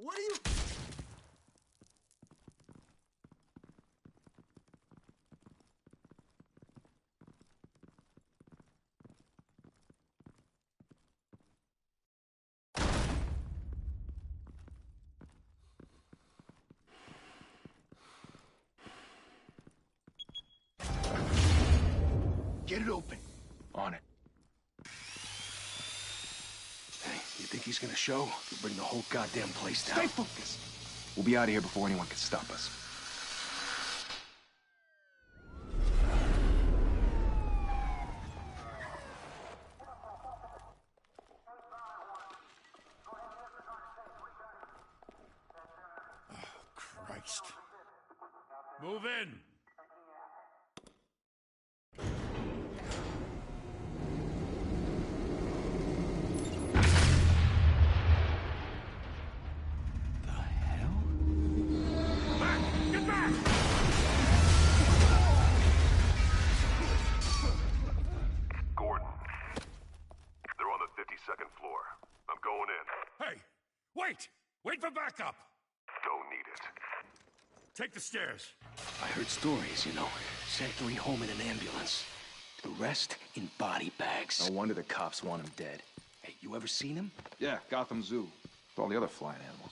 What are you... Get it open. On it. Hey, you think he's gonna show? He'll bring the whole goddamn place down. Stay focused. We'll be out of here before anyone can stop us. Oh, Christ. Move in! Wait for backup! Don't need it. Take the stairs. I heard stories, you know. Sent 3 home in an ambulance. The rest in body bags. No wonder the cops want him dead. Hey, you ever seen him? Yeah, Gotham Zoo. With all the other flying animals.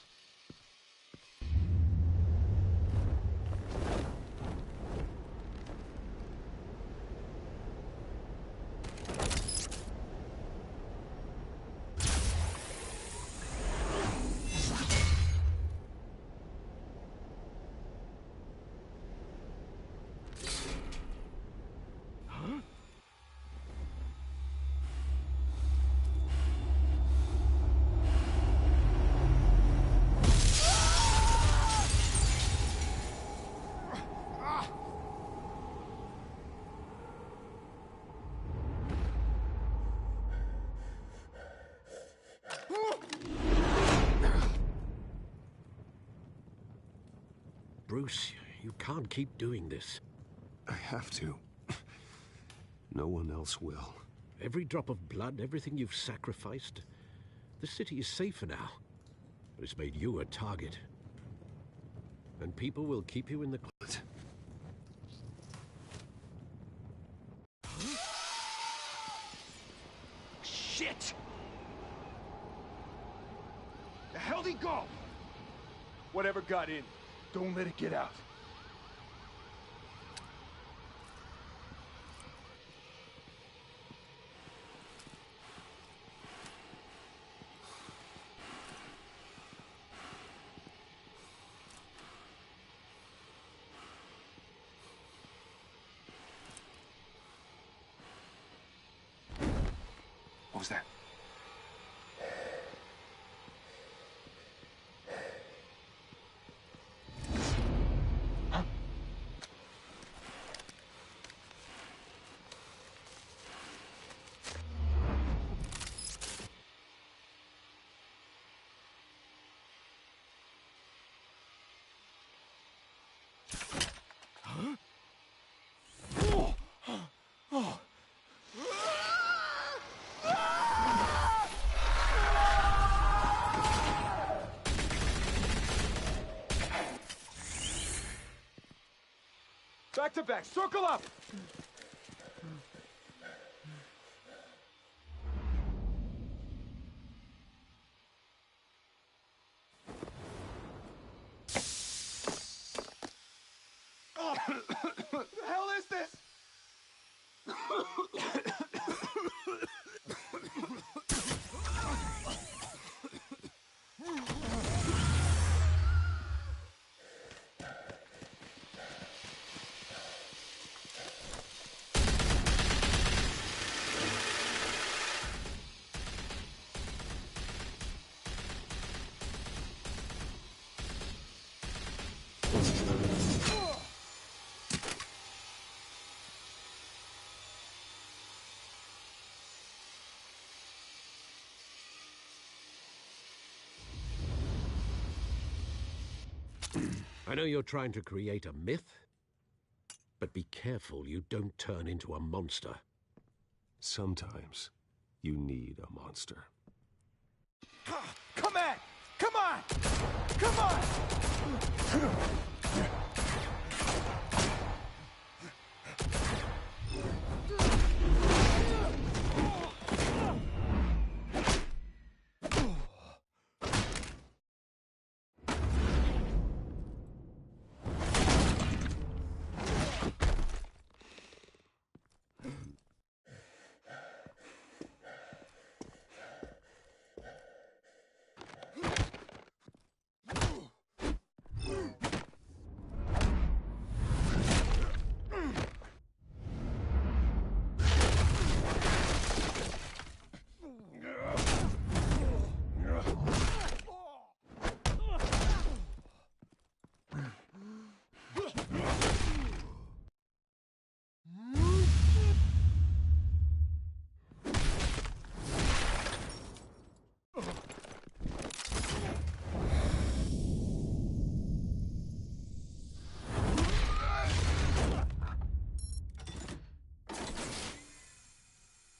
Bruce, you can't keep doing this. I have to. No one else will. Every drop of blood, everything you've sacrificed. The city is safer now. But it's made you a target. And people will keep you in the closet. Shit! The hell'd he go? Whatever got in, don't let it get out. What was that? Huh? Huh? Oh! Oh! Back to back, circle up! Oh. What the hell is this? I know you're trying to create a myth, but be careful you don't turn into a monster. Sometimes you need a monster. Come at! Come on! Come on!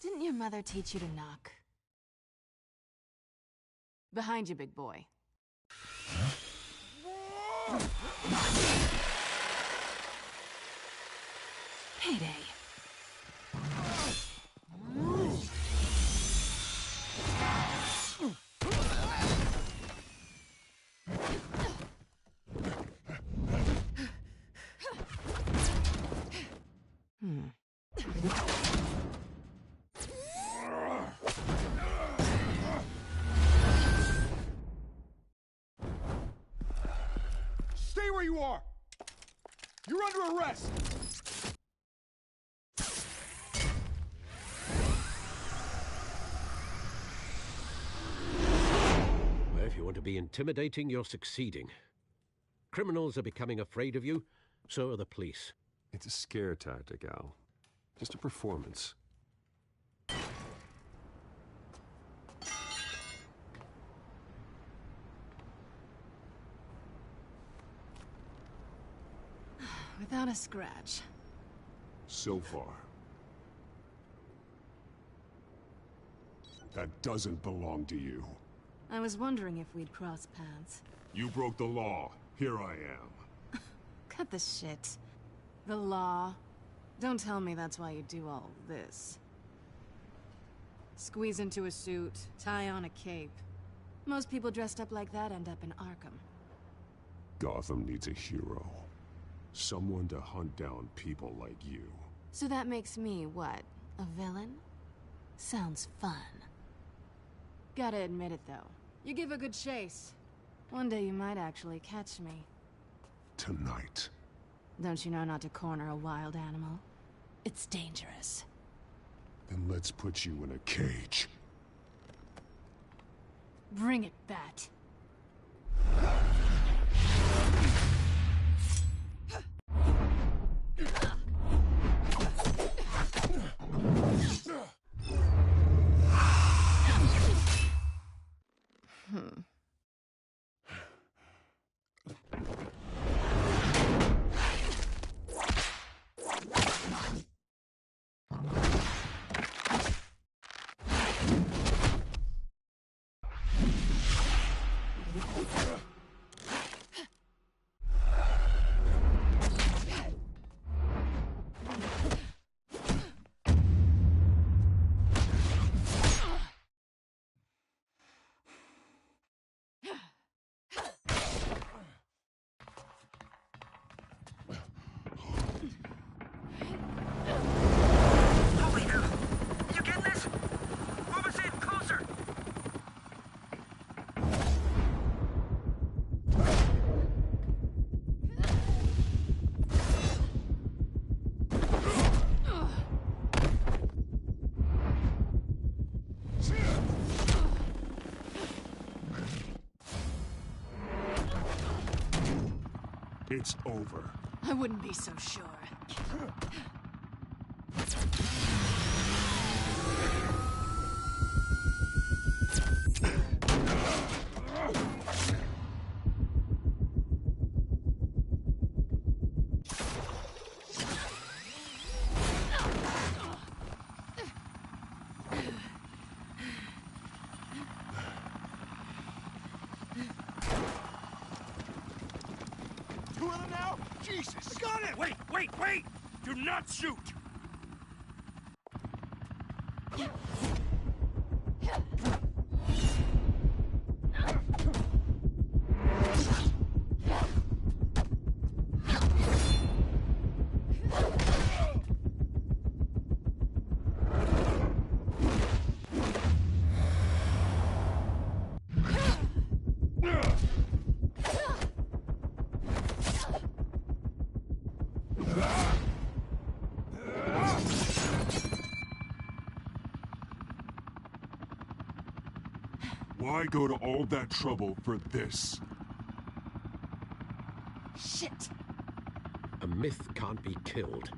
Didn't your mother teach you to knock? Behind you, big boy. Payday. Stay where you are! You're under arrest! Well, if you want to be intimidating, you're succeeding. Criminals are becoming afraid of you, so are the police. It's a scare tactic, Al. Just a performance. Without a scratch. So far. That doesn't belong to you. I was wondering if we'd cross paths. You broke the law. Here I am. Cut the shit. The law. Don't tell me that's why you do all this. Squeeze into a suit, tie on a cape. Most people dressed up like that end up in Arkham. Gotham needs a hero. Someone to hunt down people like you. So that makes me, what, a villain? Sounds fun. Gotta admit it, though. You give a good chase. One day you might actually catch me. Tonight. Don't you know not to corner a wild animal? It's dangerous. Then let's put you in a cage. Bring it, Bat. It's over. I wouldn't be so sure. up! Jesus! I got it! Wait, wait, wait! Do not shoot! Why go to all that trouble for this? Shit! A myth can't be killed.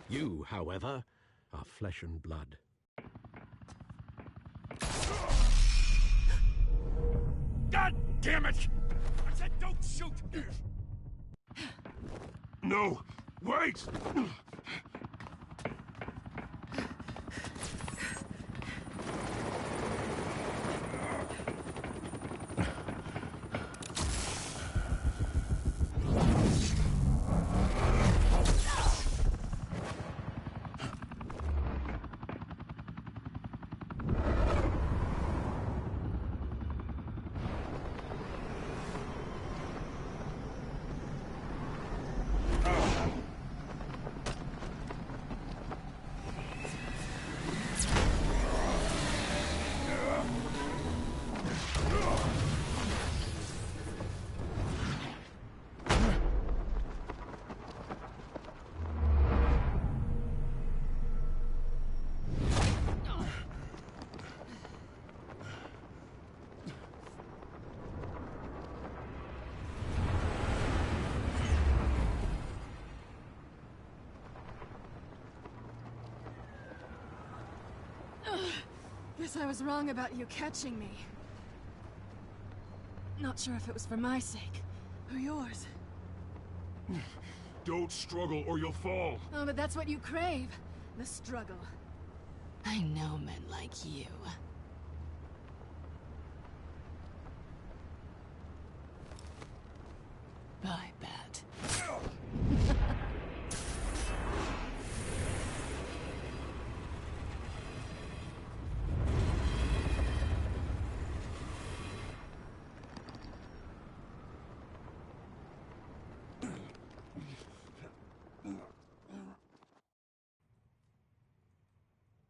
You, however, are flesh and blood. God damn it! I said don't shoot! No! Wait! Guess I was wrong about you catching me. Not sure if it was for my sake, or yours. Don't struggle or you'll fall. Oh, but that's what you crave. The struggle. I know men like you. I bet.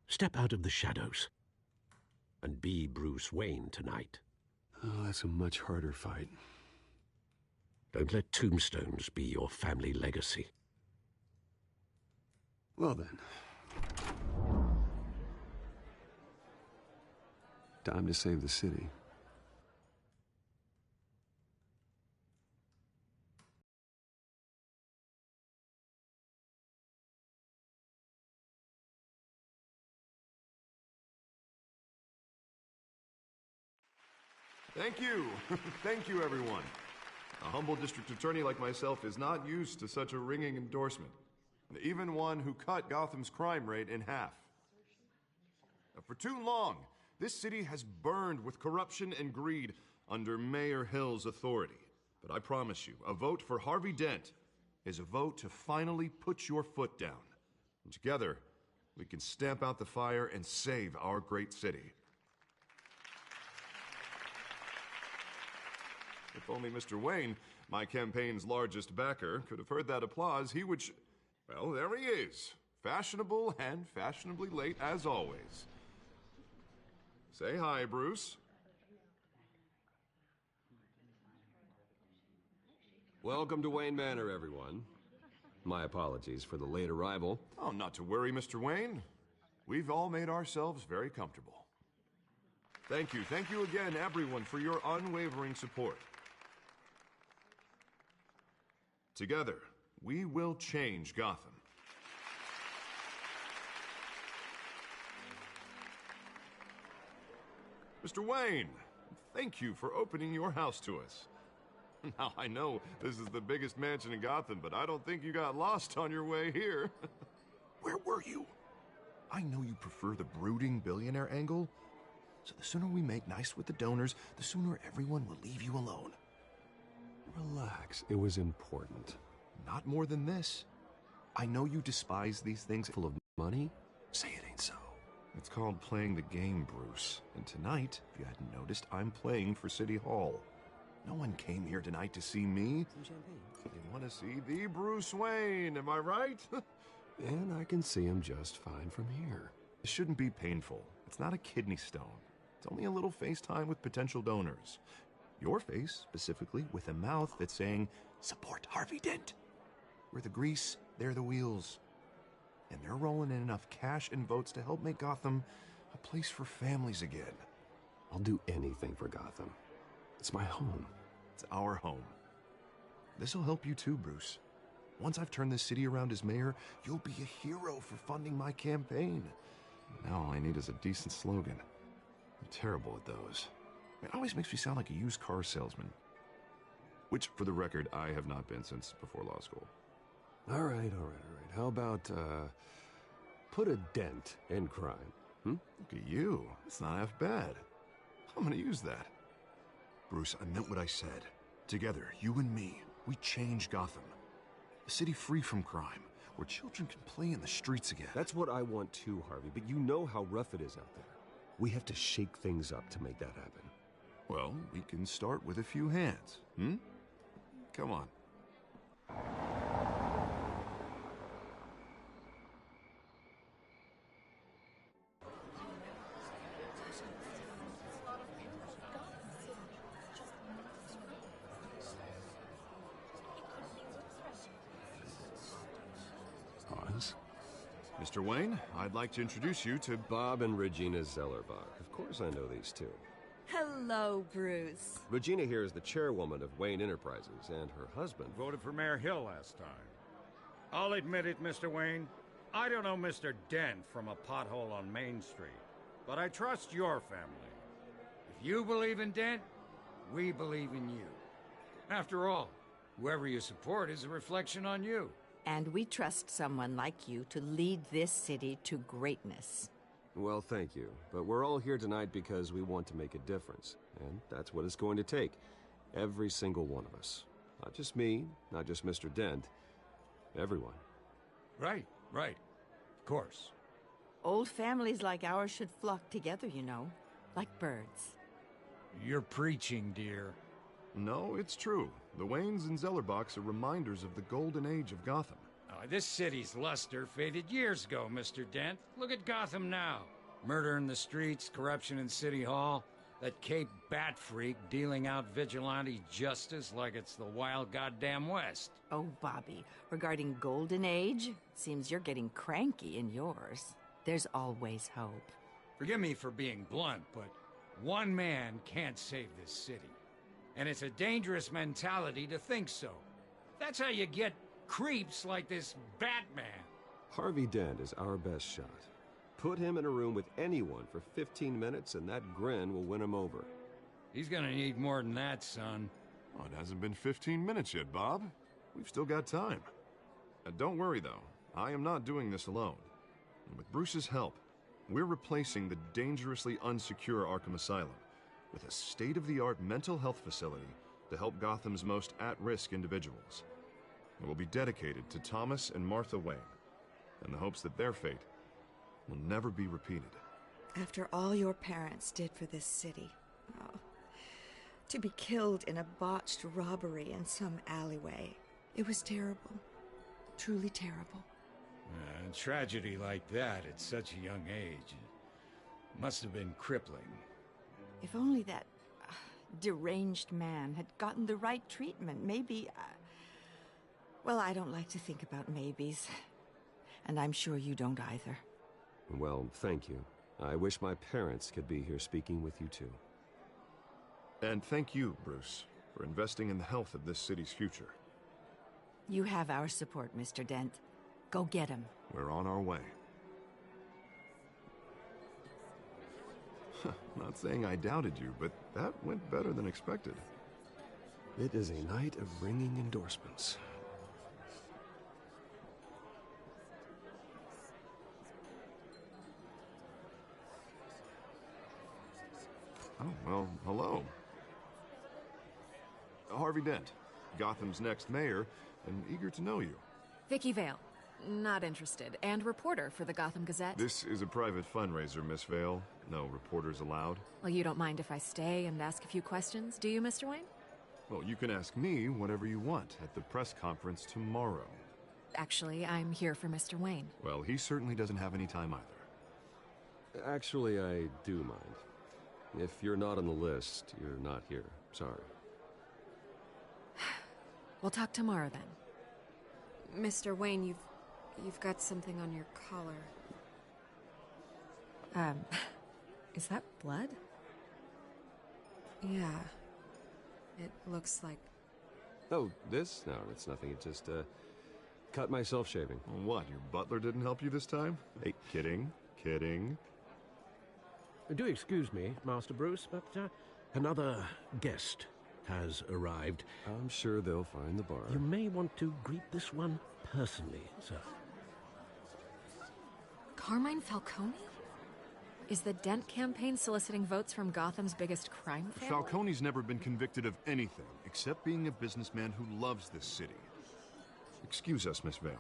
Step out of the shadows and be Bruce Wayne tonight. Oh, that's a much harder fight. Don't let tombstones be your family legacy. Well then. Time to save the city. Thank you. Thank you, everyone. A humble district attorney like myself is not used to such a ringing endorsement. Even one who cut Gotham's crime rate in half. For too long, this city has burned with corruption and greed under Mayor Hill's authority. But I promise you, a vote for Harvey Dent is a vote to finally put your foot down. And together, we can stamp out the fire and save our great city. If only Mr. Wayne, my campaign's largest backer, could have heard that applause, he would well, there he is. Fashionable and fashionably late as always. Say hi, Bruce. Welcome to Wayne Manor, everyone. My apologies for the late arrival. Oh, not to worry, Mr. Wayne. We've all made ourselves very comfortable. Thank you again, everyone, for your unwavering support. Together, we will change Gotham. Mr. Wayne, thank you for opening your house to us. Now, I know this is the biggest mansion in Gotham, but I don't think you got lost on your way here. Where were you? I know you prefer the brooding billionaire angle, so the sooner we make nice with the donors, the sooner everyone will leave you alone. Relax. It was important. Not more than this. I know you despise these things Full of money? Say it ain't so. It's called playing the game, Bruce. And tonight, if you hadn't noticed, I'm playing for City Hall. No one came here tonight to see me. Some champagne. They want to see the Bruce Wayne, am I right? And I can see him just fine from here. It shouldn't be painful. It's not a kidney stone. It's only a little FaceTime with potential donors. Your face, specifically, with a mouth that's saying, support Harvey Dent. We're the grease, they're the wheels. And they're rolling in enough cash and votes to help make Gotham a place for families again. I'll do anything for Gotham. It's my home. It's our home. This'll help you too, Bruce. Once I've turned this city around as mayor, you'll be a hero for funding my campaign. Now all I need is a decent slogan. I'm terrible at those. It always makes me sound like a used car salesman. Which, for the record, I have not been since before law school. All right. How about, put a dent in crime? Look at you. It's not half bad. I'm gonna use that. Bruce, I meant what I said. Together, you and me, we change Gotham. A city free from crime, where children can play in the streets again. That's what I want too, Harvey, but you know how rough it is out there. We have to shake things up to make that happen. Well, we can start with a few hands, Come on. Oz? Mr. Wayne, I'd like to introduce you to Bob and Regina Zellerbach. Of course I know these two. Hello, Bruce. Regina here is the chairwoman of Wayne Enterprises, and her husband... Voted for Mayor Hill last time. I'll admit it, Mr. Wayne. I don't know Mr. Dent from a pothole on Main Street, but I trust your family. If you believe in Dent, we believe in you. After all, whoever you support is a reflection on you. And we trust someone like you to lead this city to greatness. Well, thank you. But we're all here tonight because we want to make a difference. And that's what it's going to take. Every single one of us. Not just me, not just Mr. Dent. Everyone. Right. Of course. Old families like ours should flock together, you know. Like birds. You're preaching, dear. No, it's true. The Waynes and Zellerbachs are reminders of the golden age of Gotham. This city's luster faded years ago, Mr. Dent. Look at Gotham now. Murder in the streets, corruption in City Hall, that Cape Bat freak dealing out vigilante justice like it's the wild goddamn West. Oh, Bobby, regarding Golden Age, seems you're getting cranky in yours. There's always hope. Forgive me for being blunt, but one man can't save this city. And it's a dangerous mentality to think so. That's how you get creeps like this Batman. Harvey Dent is our best shot. Put him in a room with anyone for 15 minutes and that grin will win him over. He's gonna need more than that, son. Oh, it hasn't been 15 minutes yet, Bob. We've still got time. Don't worry, though. I am not doing this alone. And with Bruce's help, we're replacing the dangerously unsecure Arkham Asylum with a state-of-the-art mental health facility to help Gotham's most at-risk individuals. It will be dedicated to Thomas and Martha Wayne, in the hopes that their fate will never be repeated. After all your parents did for this city, to be killed in a botched robbery in some alleyway, it was terrible. Truly terrible. A tragedy like that at such a young age must have been crippling. If only that deranged man had gotten the right treatment, maybe... Well, I don't like to think about maybes. And I'm sure you don't either. Well, thank you. I wish my parents could be here speaking with you too. And thank you, Bruce, for investing in the health of this city's future. You have our support, Mr. Dent. Go get him. We're on our way. Not saying I doubted you, but that went better than expected. It is a night of ringing endorsements. Oh, well, hello. Harvey Dent. Gotham's next mayor, and eager to know you. Vicky Vale. Not interested. And reporter for the Gotham Gazette. This is a private fundraiser, Miss Vale. No reporters allowed. Well, you don't mind if I stay and ask a few questions, do you, Mr. Wayne? Well, you can ask me whatever you want at the press conference tomorrow. Actually, I'm here for Mr. Wayne. Well, he certainly doesn't have any time either. Actually, I do mind. If you're not on the list, you're not here. Sorry. We'll talk tomorrow, then. Mr. Wayne, you've got something on your collar. Is that blood? Yeah. It looks like... Oh, this? No, it's nothing. It just, cut myself shaving. What, your butler didn't help you this time? Hey, kidding. Do excuse me, Master Bruce, but another guest has arrived. I'm sure they'll find the bar. You may want to greet this one personally, sir. Carmine Falcone? Is the Dent campaign soliciting votes from Gotham's biggest crime family? Falcone's never been convicted of anything, except being a businessman who loves this city. Excuse us, Miss Vale.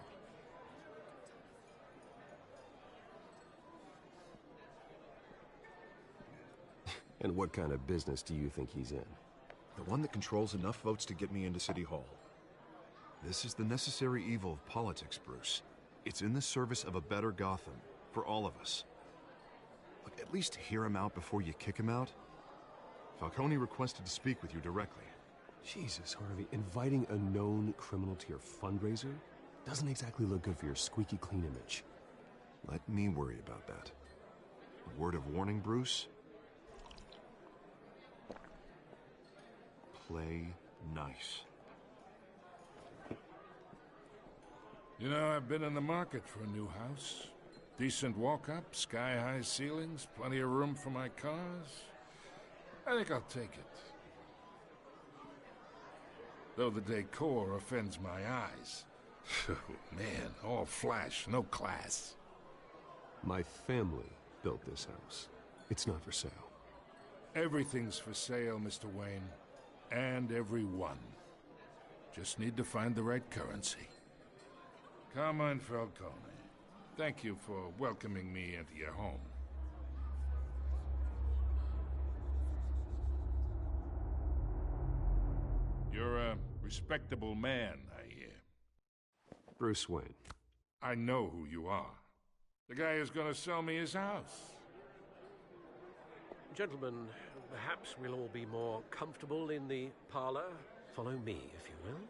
And what kind of business do you think he's in? The one that controls enough votes to get me into City Hall. This is the necessary evil of politics, Bruce. It's in the service of a better Gotham, for all of us. Look, at least hear him out before you kick him out. Falcone requested to speak with you directly. Jesus, Harvey, inviting a known criminal to your fundraiser doesn't exactly look good for your squeaky clean image. Let me worry about that. A word of warning, Bruce? Play nice. You know, I've been in the market for a new house. Decent walk-up, sky-high ceilings, plenty of room for my cars. I think I'll take it. Though the decor offends my eyes. Oh, man, all flash, no class. My family built this house. It's not for sale. Everything's for sale, Mr. Wayne. And everyone. Just need to find the right currency. Carmine Falcone, thank you for welcoming me into your home. You're a respectable man, I hear. Bruce Wayne. I know who you are. The guy who's gonna sell me his house. Gentlemen, perhaps we'll all be more comfortable in the parlor. Follow me, if you will.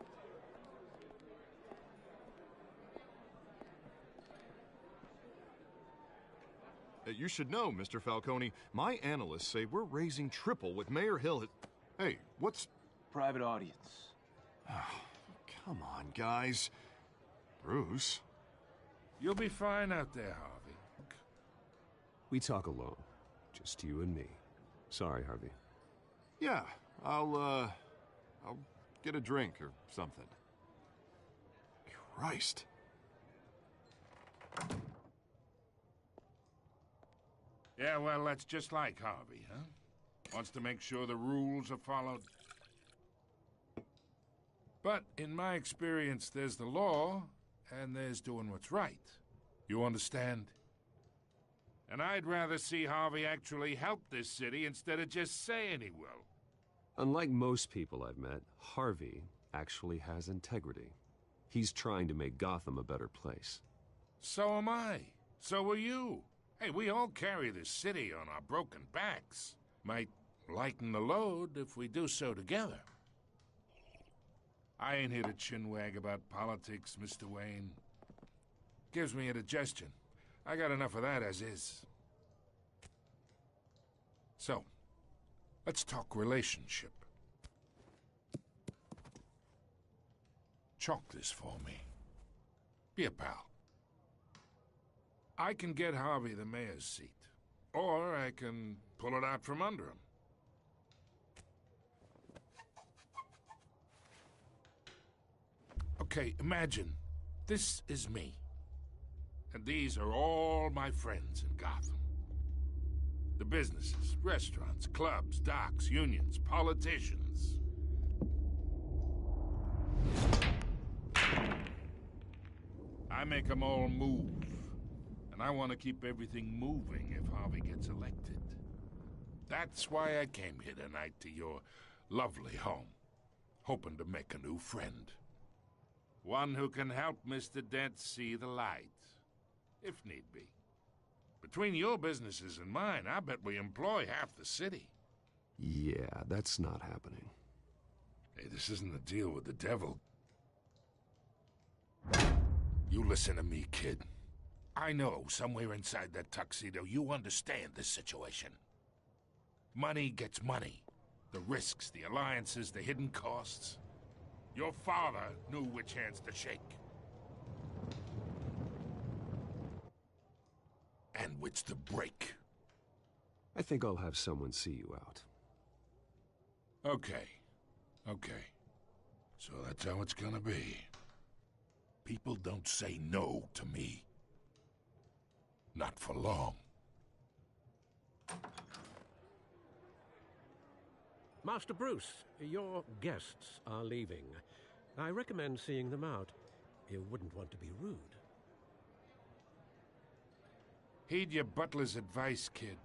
You should know, Mr. Falcone, my analysts say we're raising triple what Mayor Hill had... Hey, what's... Private audience. Come on, guys. Bruce? You'll be fine out there, Harvey. We talk alone. Just you and me. Sorry, Harvey. Yeah, I'll get a drink or something. Christ. Yeah, well, that's just like Harvey, huh? Wants to make sure the rules are followed. But in my experience, there's the law, and there's doing what's right. You understand? And I'd rather see Harvey actually help this city instead of just saying he will. Unlike most people I've met, Harvey actually has integrity. He's trying to make Gotham a better place. So am I. So are you. Hey, we all carry this city on our broken backs. Might lighten the load if we do so together. I ain't here to chinwag about politics, Mr. Wayne. Gives me indigestion. I got enough of that as is. So, let's talk relationship. Chalk this for me. Be a pal. I can get Harvey the mayor's seat, or I can pull it out from under him. Okay, imagine this is me. And these are all my friends in Gotham. The businesses, restaurants, clubs, docks, unions, politicians. I make them all move. And I want to keep everything moving if Harvey gets elected. That's why I came here tonight to your lovely home, hoping to make a new friend. One who can help Mr. Dent see the light, if need be. Between your businesses and mine, I bet we employ half the city. Yeah, that's not happening. Hey, this isn't a deal with the devil. You listen to me, kid. I know somewhere inside that tuxedo you understand this situation. Money gets money. The risks, the alliances, the hidden costs. Your father knew which hands to shake. And which to break. I think I'll have someone see you out. Okay. So that's how it's gonna be. People don't say no to me. Not for long. Master Bruce, your guests are leaving. I recommend seeing them out. You wouldn't want to be rude. Heed your butler's advice, kid.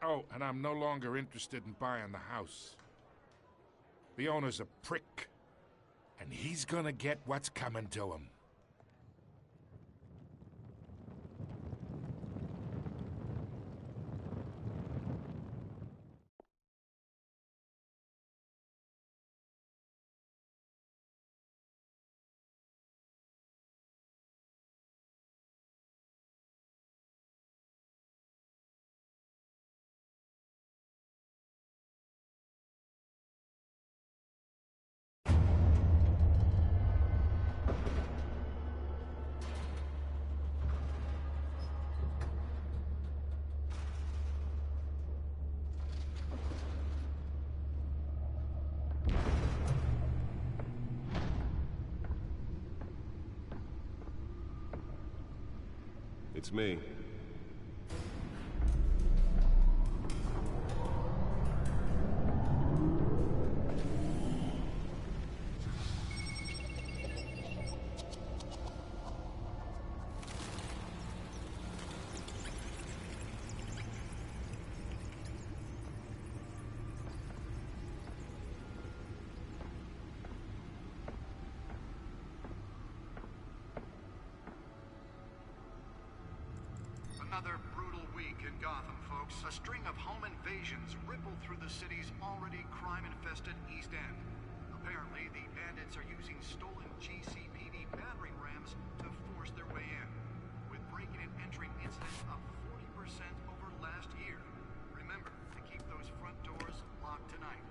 Oh, and I'm no longer interested in buying the house. The owner's a prick, and he's gonna get what's coming to him. It's me. Another brutal week in Gotham, folks. A string of home invasions ripple through the city's already crime-infested East End. Apparently, the bandits are using stolen GCPD battering rams to force their way in, with breaking and entering incidents up 40% over last year. Remember to keep those front doors locked tonight.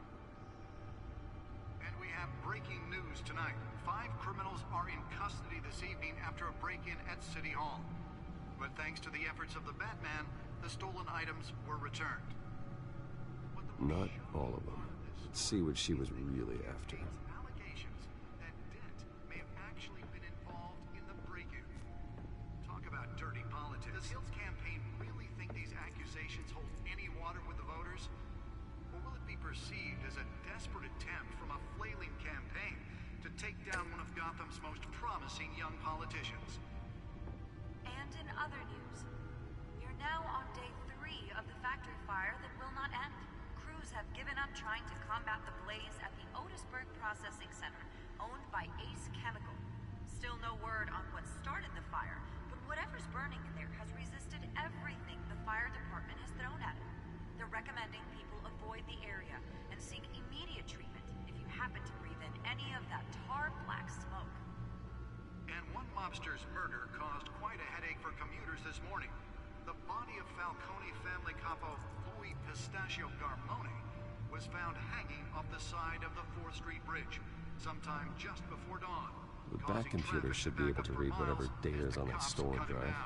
And we have breaking news tonight. 5 criminals are in custody this evening after a break-in at City Hall. But thanks to the efforts of the Batman, the stolen items were returned. Not all of them. Let's see what she was really after. Allegations that Dent may have actually been involved in the break-in. Talk about dirty politics. Does Hill's campaign really think these accusations hold any water with the voters? Or will it be perceived as a desperate attempt from a flailing campaign to take down one of Gotham's most promising young politicians? And in other news, we're now on day 3 of the factory fire that will not end. Crews have given up trying to combat the blaze at the Otisburg Processing Center, owned by Ace Chemical. Still no word on what started the fire, but whatever's burning in there has resisted everything the fire department has thrown at it. They're recommending people avoid the area and seek immediate treatment if you happen to breathe in any of that tar black smoke. And one mobster's murder caused quite a headache for commuters this morning. The body of Falcone family capo Louis Pistachio Garmone was found hanging off the side of the 4th Street Bridge sometime just before dawn. The back computer should be able to read whatever data is on that stolen drive.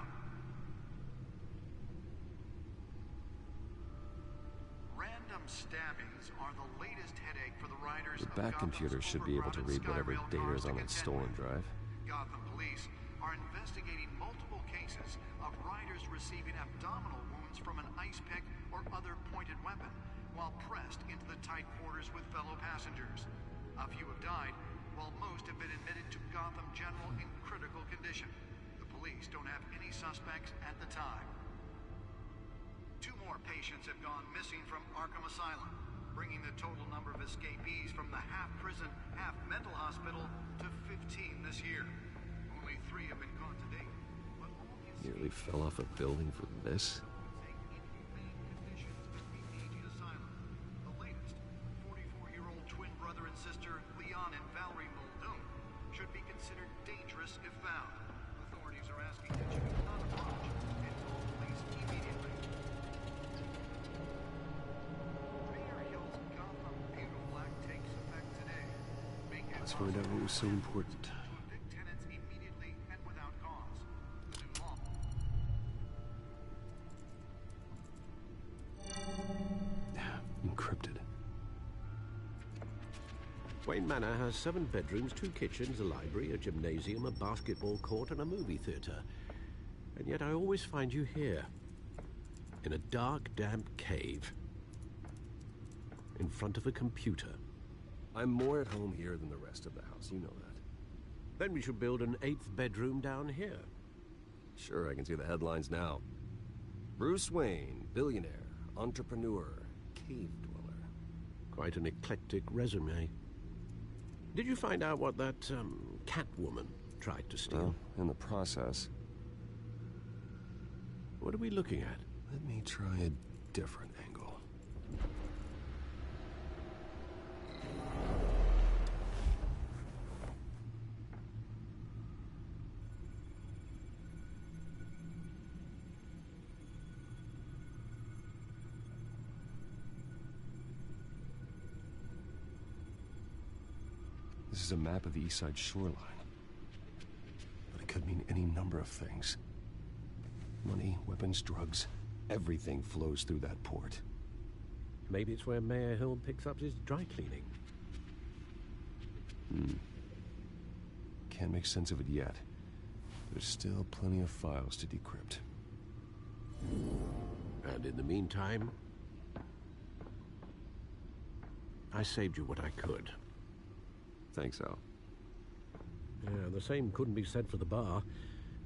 Random stabbings are the latest headache for the riders The back computer should be able to read whatever data is on that stolen drive. Gotham police are investigating multiple cases of riders receiving abdominal wounds from an ice pick or other pointed weapon while pressed into the tight quarters with fellow passengers. A few have died, while most have been admitted to Gotham General in critical condition. condition. The police don't have any suspects at the time. 2 more patients have gone missing from Arkham Asylum, bringing the total number of escapees from the half-prison, half-mental hospital to 15 this year. Only 3 have been caught to date. But Nearly fell off a building for this? the latest, 44-year-old twin brother and sister Leon and Valerie Muldoon should be considered dangerous if found. Authorities are asking that you do not approach and call police immediately. Mayor Hill's Gotham Beautiful Act takes effect today. Let's find out what was so important. To evict tenants immediately and without cause. The new law. Encrypted. Wayne Manor has 7 bedrooms, 2 kitchens, a library, a gymnasium, a basketball court, and a movie theater. And yet I always find you here, in a dark, damp cave, in front of a computer. I'm more at home here than the rest of the house, you know that. Then we should build an 8th bedroom down here. Sure, I can see the headlines now. Bruce Wayne, billionaire, entrepreneur, cave dweller. Quite an eclectic resume. Did you find out what that, Catwoman tried to steal? Well, in the process. What are we looking at? Let me try a different angle. This is a map of the East Side shoreline. But it could mean any number of things. Money, weapons, drugs, everything flows through that port. Maybe it's where Mayor Hill picks up his dry cleaning. Can't make sense of it yet. There's still plenty of files to decrypt. And in the meantime, I saved you what I could. Thanks, Al. Yeah, the same couldn't be said for the bar.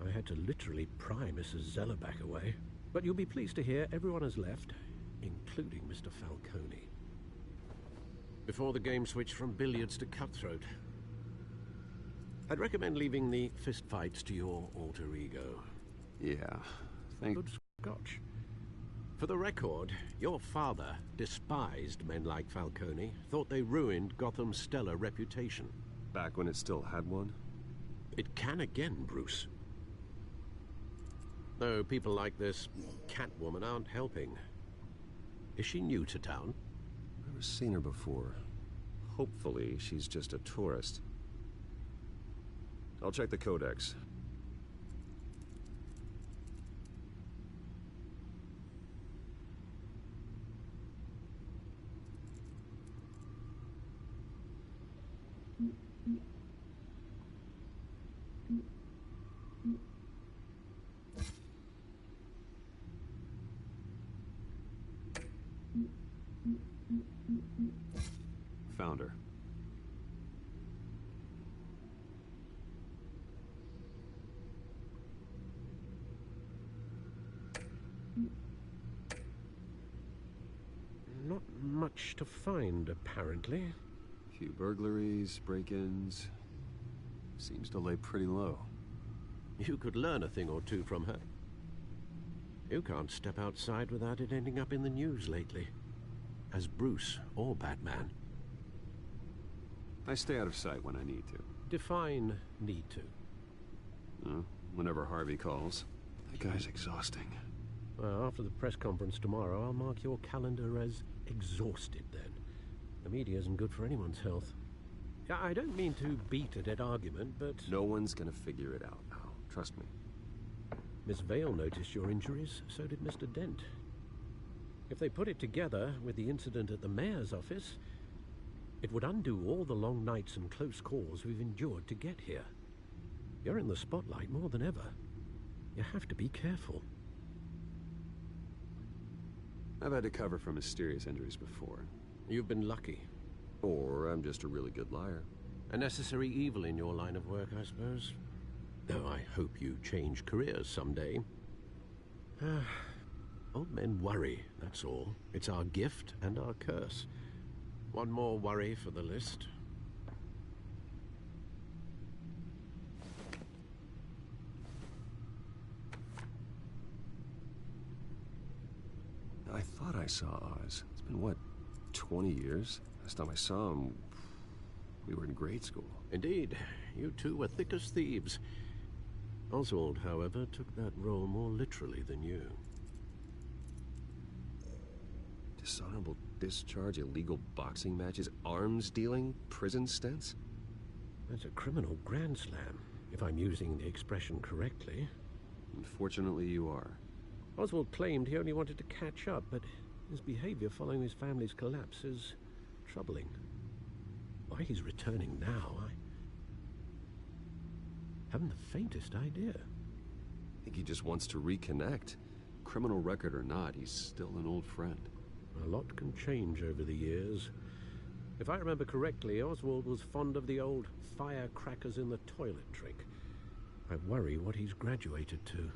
I had to literally pry Mrs. Zellerback away. But you'll be pleased to hear everyone has left, including Mr. Falcone. Before the game switched from billiards to cutthroat. I'd recommend leaving the fistfights to your alter ego. Yeah, Good scotch. For the record, your father despised men like Falcone, thought they ruined Gotham's stellar reputation. Back when it still had one? It can again, Bruce. Though people like this Catwoman aren't helping. Is she new to town? Never seen her before. Hopefully, she's just a tourist. I'll check the codex. Found her. Not much to find, apparently. Few burglaries, break-ins. Seems to lay pretty low. You could learn a thing or two from her. You can't step outside without it ending up in the news lately. As Bruce or Batman. I stay out of sight when I need to. Define need to. Whenever Harvey calls. That guy's exhausting. Well, after the press conference tomorrow, I'll mark your calendar as exhausted then. The media isn't good for anyone's health. I don't mean to beat a dead argument, but... No one's gonna figure it out, Al. Trust me. Miss Vale noticed your injuries, so did Mr. Dent. If they put it together with the incident at the mayor's office, it would undo all the long nights and close calls we've endured to get here. You're in the spotlight more than ever. You have to be careful. I've had to cover for mysterious injuries before. You've been lucky. Or I'm just a really good liar. A necessary evil in your line of work, I suppose. Though I hope you change careers someday. Old men worry, that's all. It's our gift and our curse. One more worry for the list. I thought I saw Oz. It's been, what, 20 years? Last time I saw him, we were in grade school. Indeed. You two were thick as thieves. Oswald, however, took that role more literally than you. Dishonorable discharge, illegal boxing matches, arms dealing, prison stints? That's a criminal grand slam, if I'm using the expression correctly. Unfortunately, you are. Oswald claimed he only wanted to catch up, but his behavior following his family's collapse is troubling. Why he's returning now, I haven't the faintest idea. I think he just wants to reconnect. Criminal record or not, he's still an old friend. A lot can change over the years. If I remember correctly, Oswald was fond of the old firecrackers in the toilet trick. I worry what he's graduated to.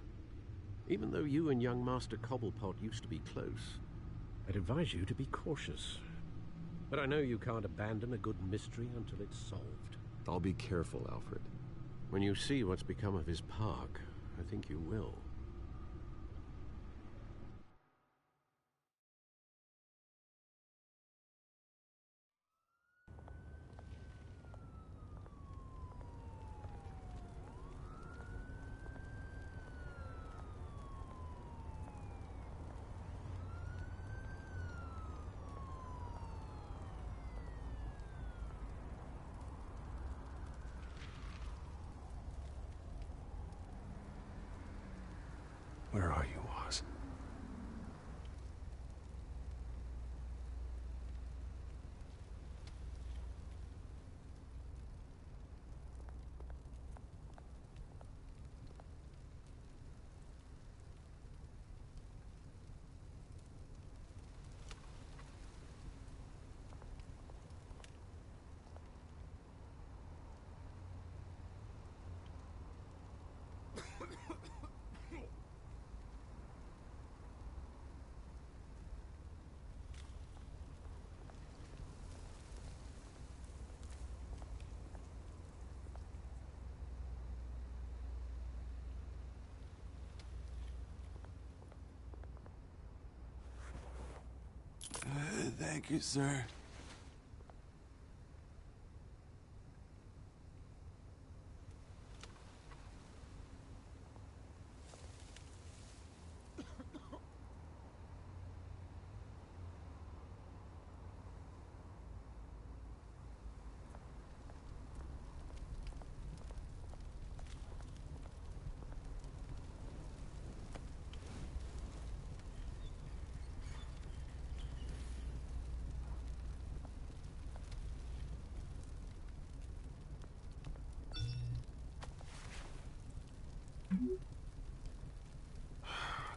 Even though you and young Master Cobblepot used to be close, I'd advise you to be cautious. But I know you can't abandon a good mystery until it's solved. I'll be careful, Alfred. When you see what's become of his park, I think you will. Where are you, Oz? Thank you, sir.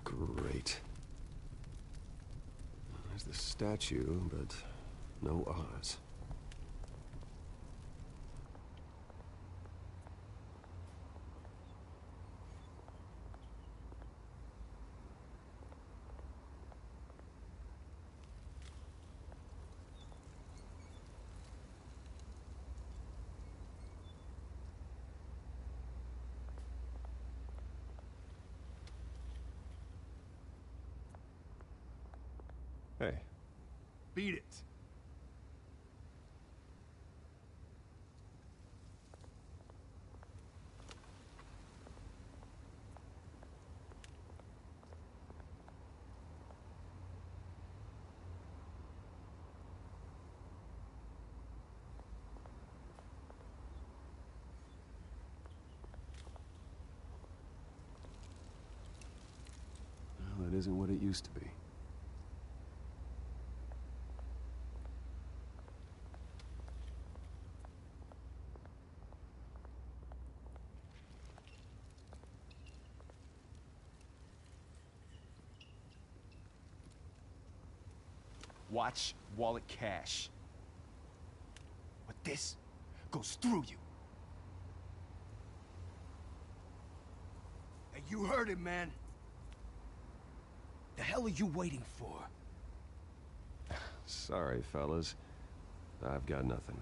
Great. There's the statue, but no Oz. Hey. Beat it. Well, that isn't what it used to be. Watch wallet cash. But this goes through you. You heard him, man. The hell are you waiting for? Sorry, fellas. I've got nothing.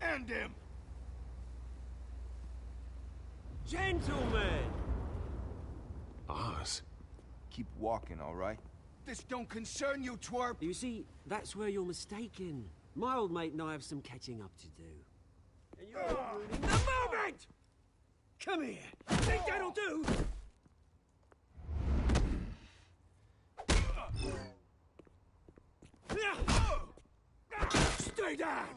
End him! Gentlemen! Oz. Keep walking, all right? This don't concern you, twerp! You see, that's where you're mistaken. My old mate and I have some catching up to do. And you're ruining the moment! Come here! Think that'll do? Stay down!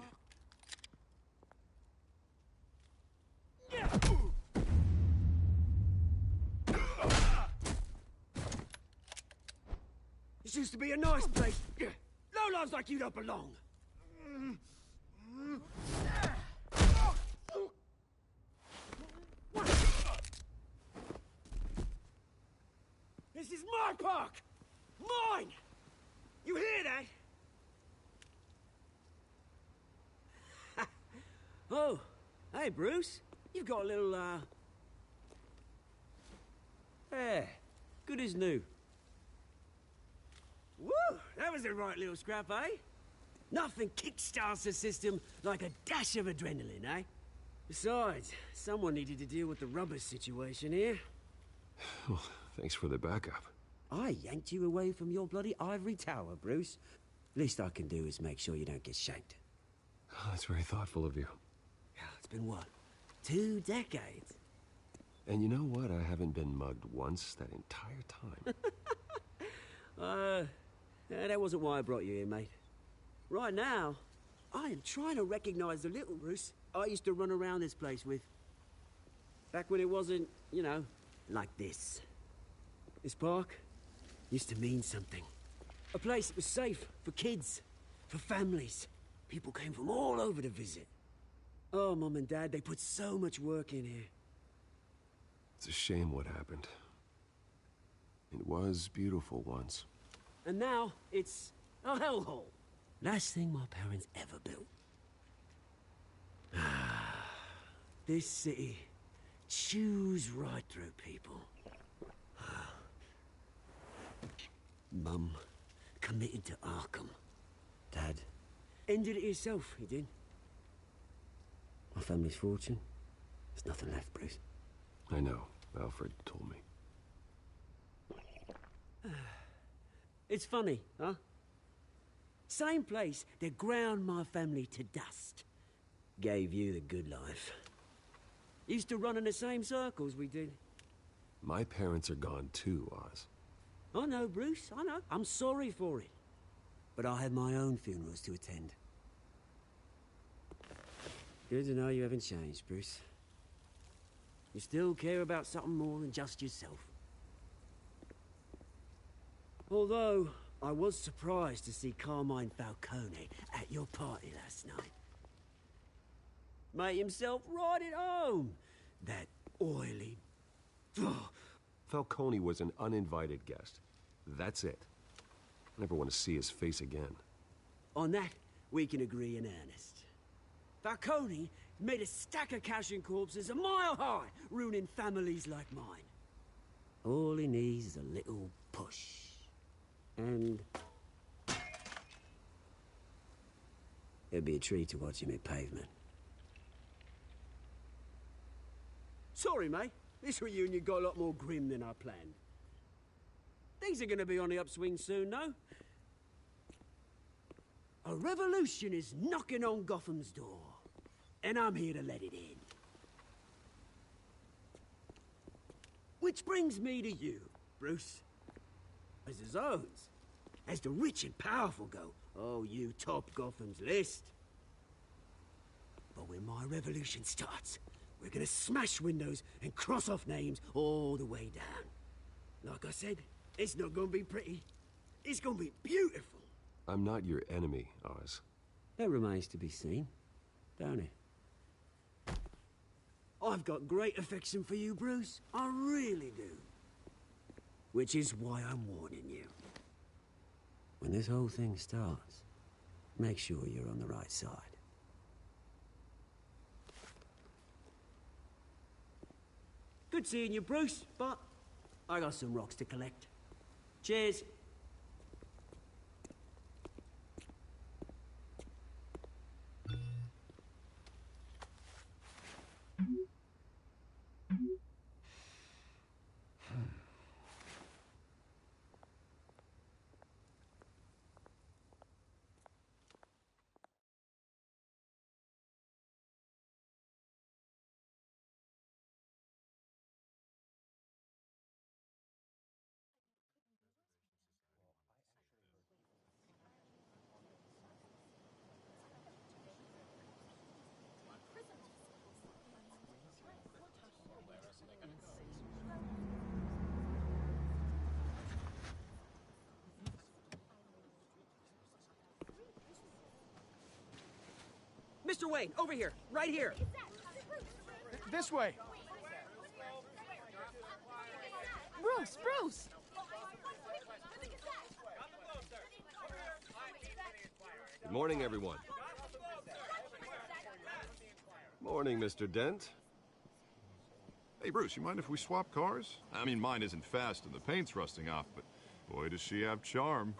This used to be a nice place. Lowlifes like you don't belong. This is my park! Mine! You hear that? Oh, hey, Bruce. You've got a little, Yeah, good as new. Woo! That was a right little scrap, eh? Nothing kickstarts the system like a dash of adrenaline, eh? Besides, someone needed to deal with the rubber situation here. Well, thanks for the backup. I yanked you away from your bloody ivory tower, Bruce. Least I can do is make sure you don't get shanked. Oh, that's very thoughtful of you. It's been what? 2 decades? And you know what? I haven't been mugged once that entire time. That wasn't why I brought you here, mate. Right now, I am trying to recognize the little Bruce I used to run around this place with. Back when it wasn't, you know, like this. This park used to mean something. A place that was safe for kids, for families. People came from all over to visit. Oh, Mum and Dad, they put so much work in here. It's a shame what happened. It was beautiful once. And now, it's a hellhole. Last thing my parents ever built. This city chews right through people. Mum committed to Arkham. Dad ended it himself, he did. My family's fortune, there's nothing left, Bruce. I know. Alfred told me. It's funny, huh? Same place that ground my family to dust. Gave you the good life. Used to run in the same circles we did. My parents are gone too, Oz. I know, Bruce, I know. I'm sorry for it. But I have my own funerals to attend. Good to know you haven't changed, Bruce. You still care about something more than just yourself. Although, I was surprised to see Carmine Falcone at your party last night. Made himself right at home. That oily... Falcone was an uninvited guest. That's it. I never want to see his face again. On that, we can agree in earnest. Falcone made a stack of cash and corpses a mile high, ruining families like mine. All he needs is a little push. And... it'd be a treat to watch him hit pavement. Sorry, mate. This reunion got a lot more grim than I planned. Things are gonna be on the upswing soon, no? A revolution is knocking on Gotham's door. And I'm here to let it in. Which brings me to you, Bruce. As the zones, as the rich and powerful go, oh, you top Gotham's list. But when my revolution starts, we're gonna smash windows and cross off names all the way down. Like I said, it's not gonna be pretty. It's gonna be beautiful. I'm not your enemy, Oz. That remains to be seen, don't it? I've got great affection for you, Bruce. I really do. Which is why I'm warning you. When this whole thing starts, make sure you're on the right side. Good seeing you, Bruce, but I got some rocks to collect. Cheers. Mr. Wayne, over here, right here. This way. Bruce! Good morning, everyone. Morning, Mr. Dent. Hey, Bruce, you mind if we swap cars? I mean, mine isn't fast and the paint's rusting off, but boy, does she have charm.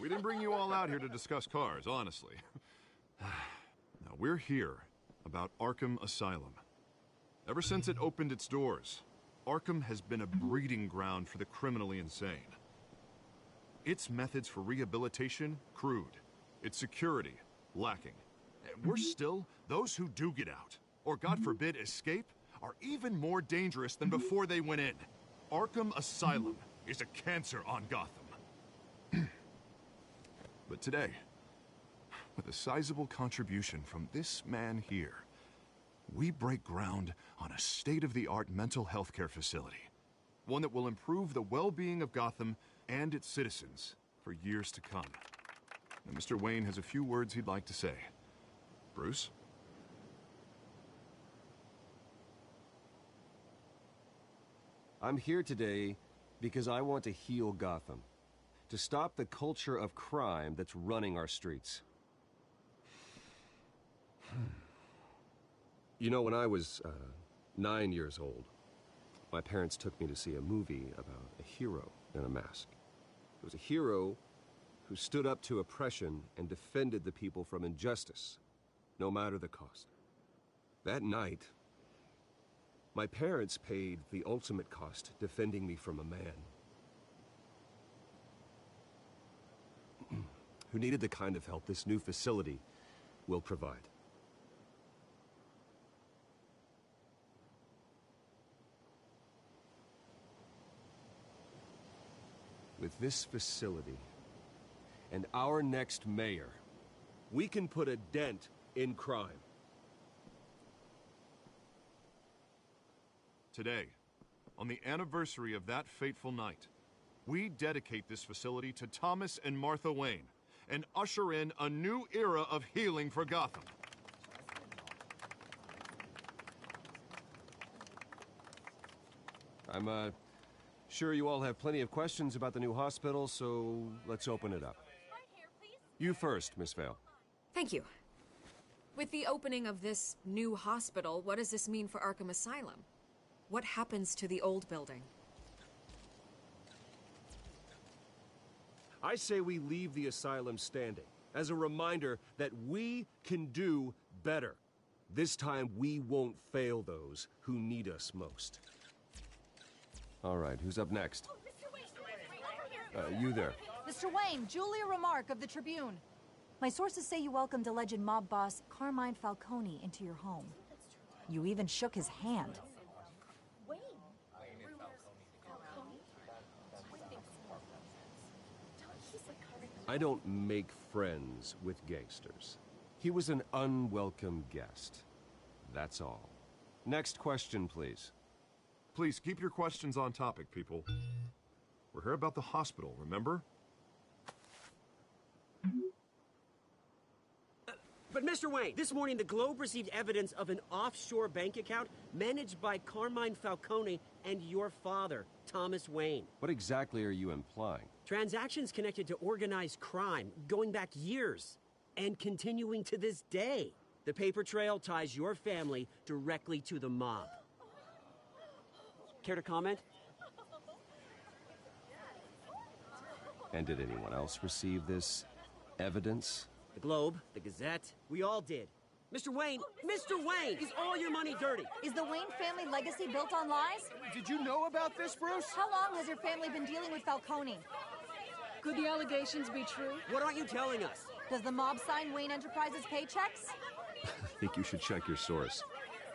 We didn't bring you all out here to discuss cars, honestly. Now, we're here about Arkham Asylum. Ever since it opened its doors, Arkham has been a breeding ground for the criminally insane. Its methods for rehabilitation, crude. Its security, lacking. And worse still, those who do get out, or God forbid escape, are even more dangerous than before they went in. Arkham Asylum is a cancer on Gotham. But today, with a sizable contribution from this man here, we break ground on a state-of-the-art mental health care facility. One that will improve the well-being of Gotham and its citizens for years to come. Now, Mr. Wayne has a few words he'd like to say. Bruce? I'm here today because I want to heal Gotham. To stop the culture of crime that's running our streets. You know, when I was 9 years old, my parents took me to see a movie about a hero in a mask. It was a hero who stood up to oppression and defended the people from injustice, no matter the cost. That night, my parents paid the ultimate cost defending me from a man who needed the kind of help this new facility will provide. With this facility and our next mayor, we can put a dent in crime. Today, on the anniversary of that fateful night, we dedicate this facility to Thomas and Martha Wayne and usher in a new era of healing for Gotham. I'm sure you all have plenty of questions about the new hospital, so let's open it up. You first, Miss Vale. Thank you. With the opening of this new hospital, what does this mean for Arkham Asylum? What happens to the old building? I say we leave the asylum standing as a reminder that we can do better. This time we won't fail those who need us most. All right, who's up next? You there. Mr. Wayne, Julia Remark of the Tribune. My sources say you welcomed alleged mob boss Carmine Falcone into your home. You even shook his hand. I don't make friends with gangsters. He was an unwelcome guest. That's all. Next question, please. Please keep your questions on topic, people. We're here about the hospital, remember? But Mr. Wayne, this morning the Globe received evidence of an offshore bank account managed by Carmine Falcone and your father, Thomas Wayne. What exactly are you implying? Transactions connected to organized crime, going back years, and continuing to this day. The paper trail ties your family directly to the mob. Care to comment? And did anyone else receive this evidence? The Globe, the Gazette, we all did. Mr. Wayne, is all your money dirty? Is the Wayne family legacy built on lies? Did you know about this, Bruce? How long has your family been dealing with Falcone? Could the allegations be true? What aren't you telling us? Does the mob sign Wayne Enterprises paychecks? I think you should check your source.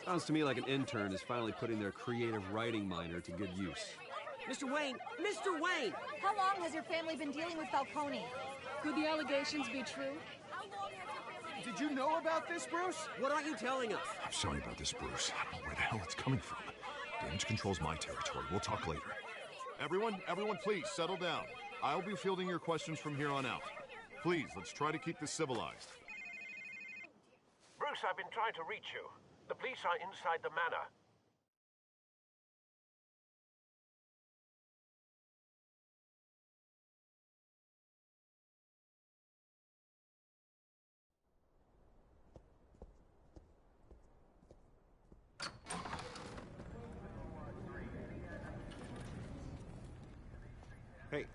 Sounds to me like an intern is finally putting their creative writing minor to good use. Mr. Wayne! How long has your family been dealing with Falcone? Could the allegations be true? Did you know about this, Bruce? What aren't you telling us? I'm sorry about this, Bruce. I don't know where the hell it's coming from. Damage control's my territory. We'll talk later. Everyone, please, settle down. I'll be fielding your questions from here on out. Please, let's try to keep this civilized. Bruce, I've been trying to reach you. The police are inside the manor.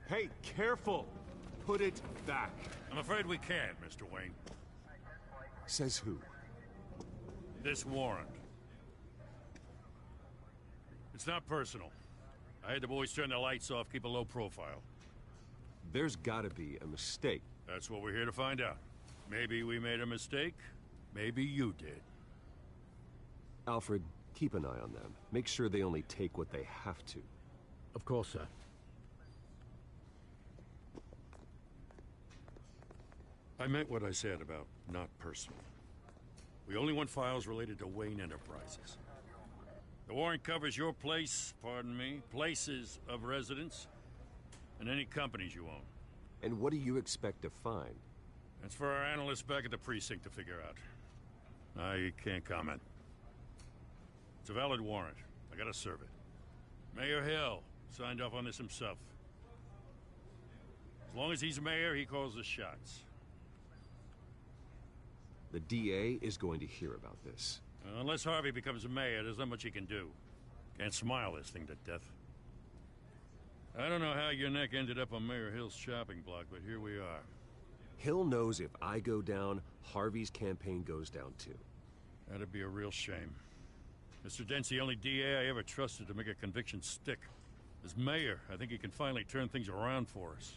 Hey, careful! Put it back. I'm afraid we can't, Mr. Wayne. Says who? This warrant. It's not personal. I had the boys turn the lights off, keep a low profile. There's gotta be a mistake. That's what we're here to find out. Maybe we made a mistake. Maybe you did. Alfred, keep an eye on them. Make sure they only take what they have to. Of course, sir. I meant what I said about not personal. We only want files related to Wayne Enterprises. The warrant covers your place, pardon me, places of residence, and any companies you own. And what do you expect to find? That's for our analysts back at the precinct to figure out. I can't comment. It's a valid warrant. I gotta serve it. Mayor Hill signed off on this himself. As long as he's mayor, he calls the shots. The DA is going to hear about this. Unless Harvey becomes a mayor, there's not much he can do. Can't smile this thing to death. I don't know how your neck ended up on Mayor Hill's shopping block, but here we are. Hill knows if I go down, Harvey's campaign goes down too. That'd be a real shame. Mr. Dent's the only DA I ever trusted to make a conviction stick. As mayor, I think he can finally turn things around for us.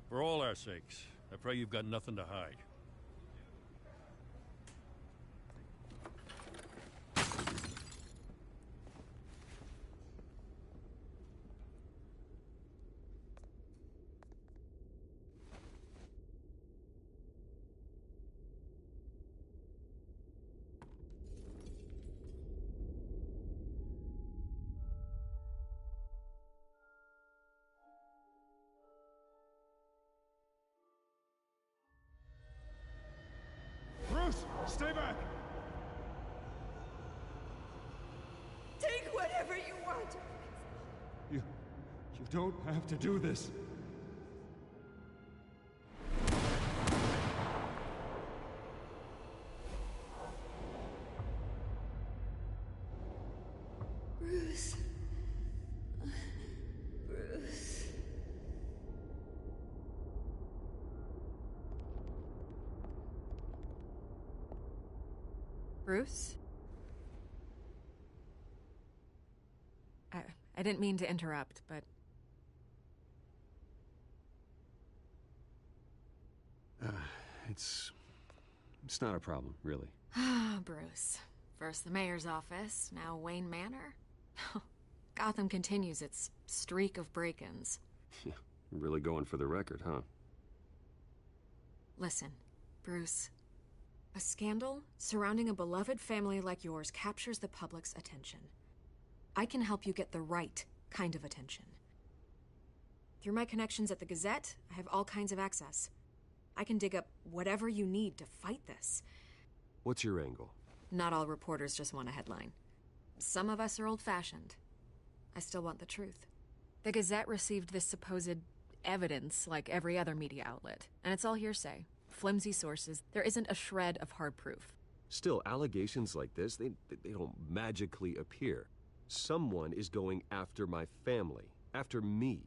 For all our sakes, I pray you've got nothing to hide. Bruce, stay back! Take whatever you want. You don't have to do this. Bruce. Bruce. Bruce? I didn't mean to interrupt, but... It's not a problem, really. Ah, Bruce. First the mayor's office, now Wayne Manor. Gotham continues its streak of break-ins. Yeah, really going for the record, huh? Listen, Bruce. A scandal surrounding a beloved family like yours captures the public's attention. I can help you get the right kind of attention. Through my connections at the Gazette, I have all kinds of access. I can dig up whatever you need to fight this. What's your angle? Not all reporters just want a headline. Some of us are old-fashioned. I still want the truth. The Gazette received this supposed evidence like every other media outlet, and it's all hearsay. Flimsy sources. There isn't a shred of hard proof. Still, allegations like this, they don't magically appear. Someone is going after my family. After me.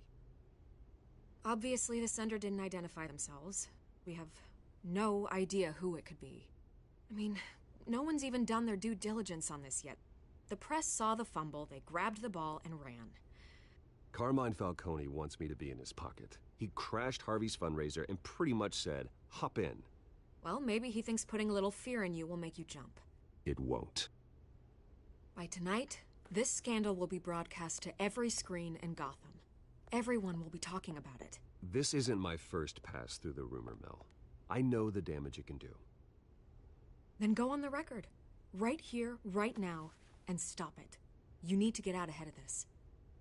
Obviously, the sender didn't identify themselves. We have no idea who it could be. I mean, no one's even done their due diligence on this yet. The press saw the fumble, they grabbed the ball and ran. Carmine Falcone wants me to be in his pocket. He crashed Harvey's fundraiser and pretty much said, hop in. Well, maybe he thinks putting a little fear in you will make you jump. It won't. By tonight, this scandal will be broadcast to every screen in Gotham. Everyone will be talking about it. This isn't my first pass through the rumor mill. I know the damage it can do. Then go on the record. Right here, right now, and stop it. You need to get out ahead of this.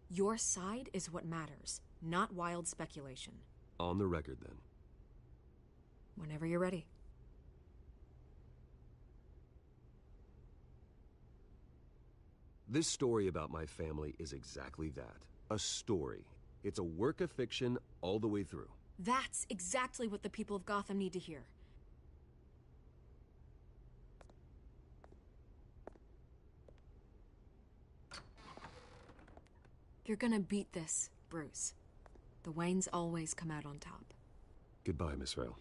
Your side is what matters, not wild speculation. On the record, then. Whenever you're ready. This story about my family is exactly that. A story. It's a work of fiction all the way through. That's exactly what the people of Gotham need to hear. You're gonna beat this, Bruce. The Waynes always come out on top. Goodbye, Miss Vale.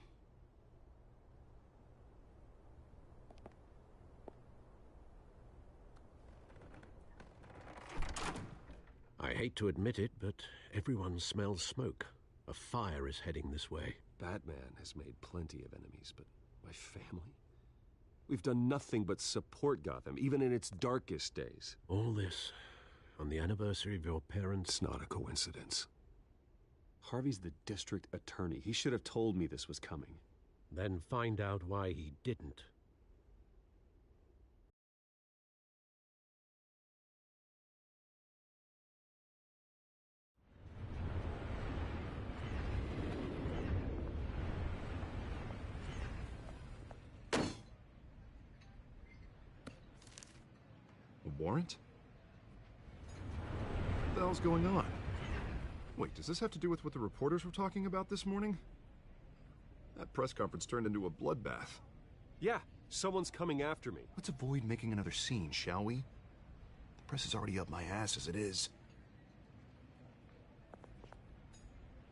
I hate to admit it, but everyone smells smoke. A fire is heading this way. Batman has made plenty of enemies, but my family? We've done nothing but support Gotham, even in its darkest days. All this on the anniversary of your parents'... It's not a coincidence. Harvey's the district attorney. He should have told me this was coming. Then find out why he didn't. A warrant? What the hell's going on? Wait, does this have to do with what the reporters were talking about this morning? That press conference turned into a bloodbath. Yeah, someone's coming after me. Let's avoid making another scene, shall we? The press is already up my ass as it is.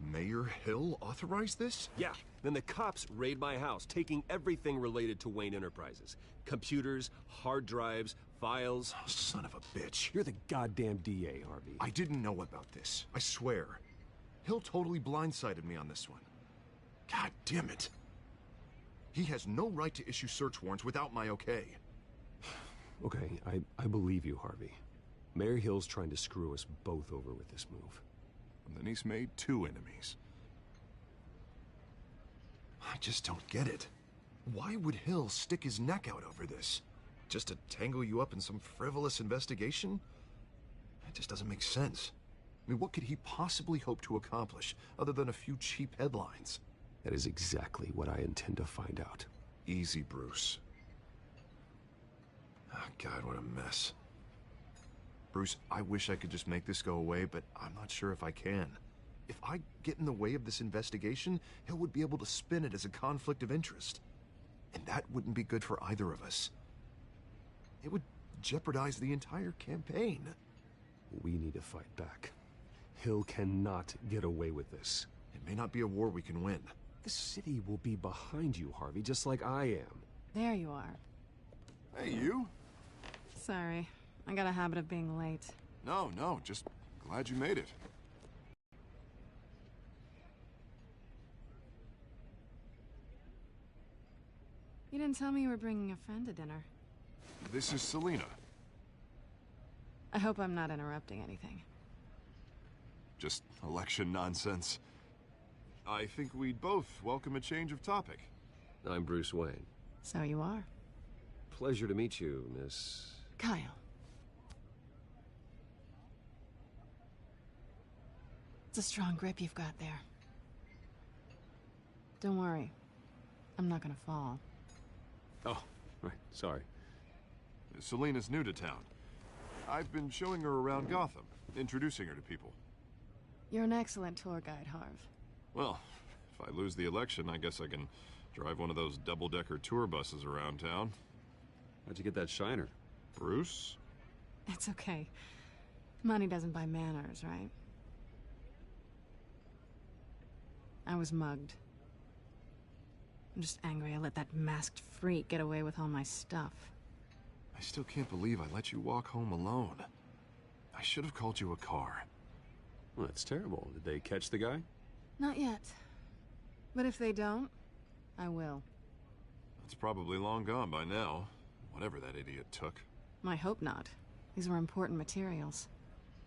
Mayor Hill authorized this? Yeah, then the cops raid my house, taking everything related to Wayne Enterprises. Computers, hard drives, files. Oh, son of a bitch. You're the goddamn DA, Harvey. I didn't know about this. I swear. Hill totally blindsided me on this one. God damn it. He has no right to issue search warrants without my okay. Okay, I believe you, Harvey. Mayor Hill's trying to screw us both over with this move. And then he's made two enemies. I just don't get it. Why would Hill stick his neck out over this? Just to tangle you up in some frivolous investigation? It just doesn't make sense. I mean, what could he possibly hope to accomplish other than a few cheap headlines? That is exactly what I intend to find out. Easy, Bruce. Oh, God, what a mess. Bruce, I wish I could just make this go away, but I'm not sure if I can. If I get in the way of this investigation, Hill would be able to spin it as a conflict of interest. And that wouldn't be good for either of us. It would jeopardize the entire campaign. We need to fight back. Hill cannot get away with this. It may not be a war we can win. The city will be behind you, Harvey, just like I am. There you are. Hey, you? Sorry. I got a habit of being late. No, just glad you made it. You didn't tell me you were bringing a friend to dinner. This is Selina. I hope I'm not interrupting anything. Just election nonsense. I think we'd both welcome a change of topic. I'm Bruce Wayne. So you are. Pleasure to meet you, Miss... Kyle. It's a strong grip you've got there. Don't worry. I'm not gonna fall. Oh, right. Sorry. Selina's new to town. I've been showing her around Gotham, introducing her to people. You're an excellent tour guide, Harv. Well, if I lose the election, I guess I can drive one of those double-decker tour buses around town. How'd you get that shiner? Bruce? It's okay. Money doesn't buy manners, right? I was mugged. I'm just angry I let that masked freak get away with all my stuff. I still can't believe I let you walk home alone. I should have called you a car. Well, that's terrible. Did they catch the guy? Not yet. But if they don't, I will. It's probably long gone by now. Whatever that idiot took. I hope not. These were important materials.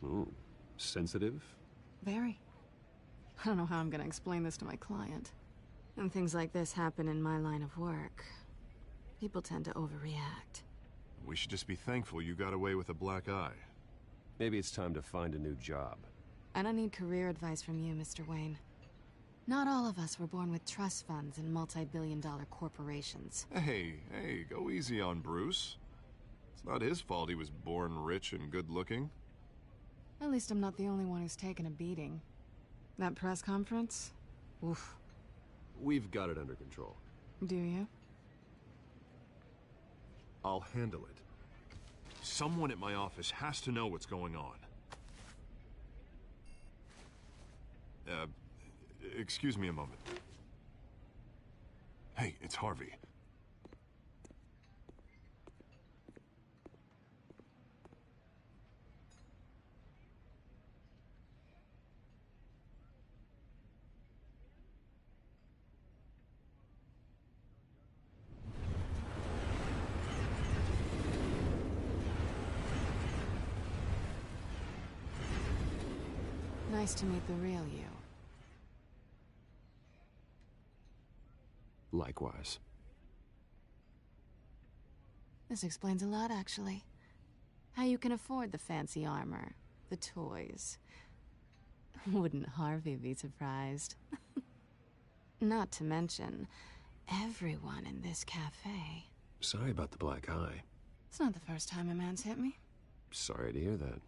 Ooh, sensitive? Very. I don't know how I'm gonna explain this to my client. And things like this happen in my line of work. People tend to overreact. We should just be thankful you got away with a black eye. Maybe it's time to find a new job. I don't need career advice from you, Mr. Wayne. Not all of us were born with trust funds and multi-billion-dollar corporations. Hey, go easy on Bruce. It's not his fault he was born rich and good-looking. At least I'm not the only one who's taken a beating. That press conference? Oof. We've got it under control. Do you? I'll handle it. Someone at my office has to know what's going on. Excuse me a moment. Hey, it's Harvey. Nice to meet the real you. Likewise. This explains a lot, actually. How you can afford the fancy armor, the toys. Wouldn't Harvey be surprised? Not to mention, everyone in this cafe. Sorry about the black eye. It's not the first time a man's hit me. Sorry to hear that.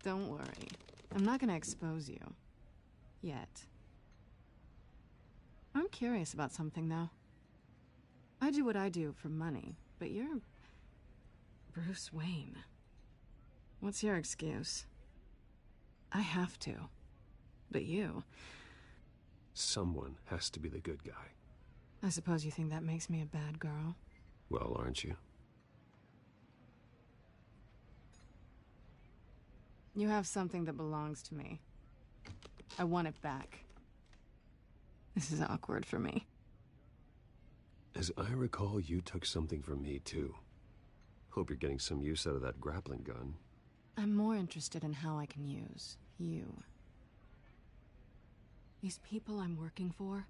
Don't worry. I'm not gonna expose you. Yet. I'm curious about something, though. I do what I do for money, but you're... Bruce Wayne. What's your excuse? I have to. But you... Someone has to be the good guy. I suppose you think that makes me a bad girl? Well, aren't you? You have something that belongs to me. I want it back. This is awkward for me. As I recall, you took something from me, too. Hope you're getting some use out of that grappling gun. I'm more interested in how I can use you. These people I'm working for,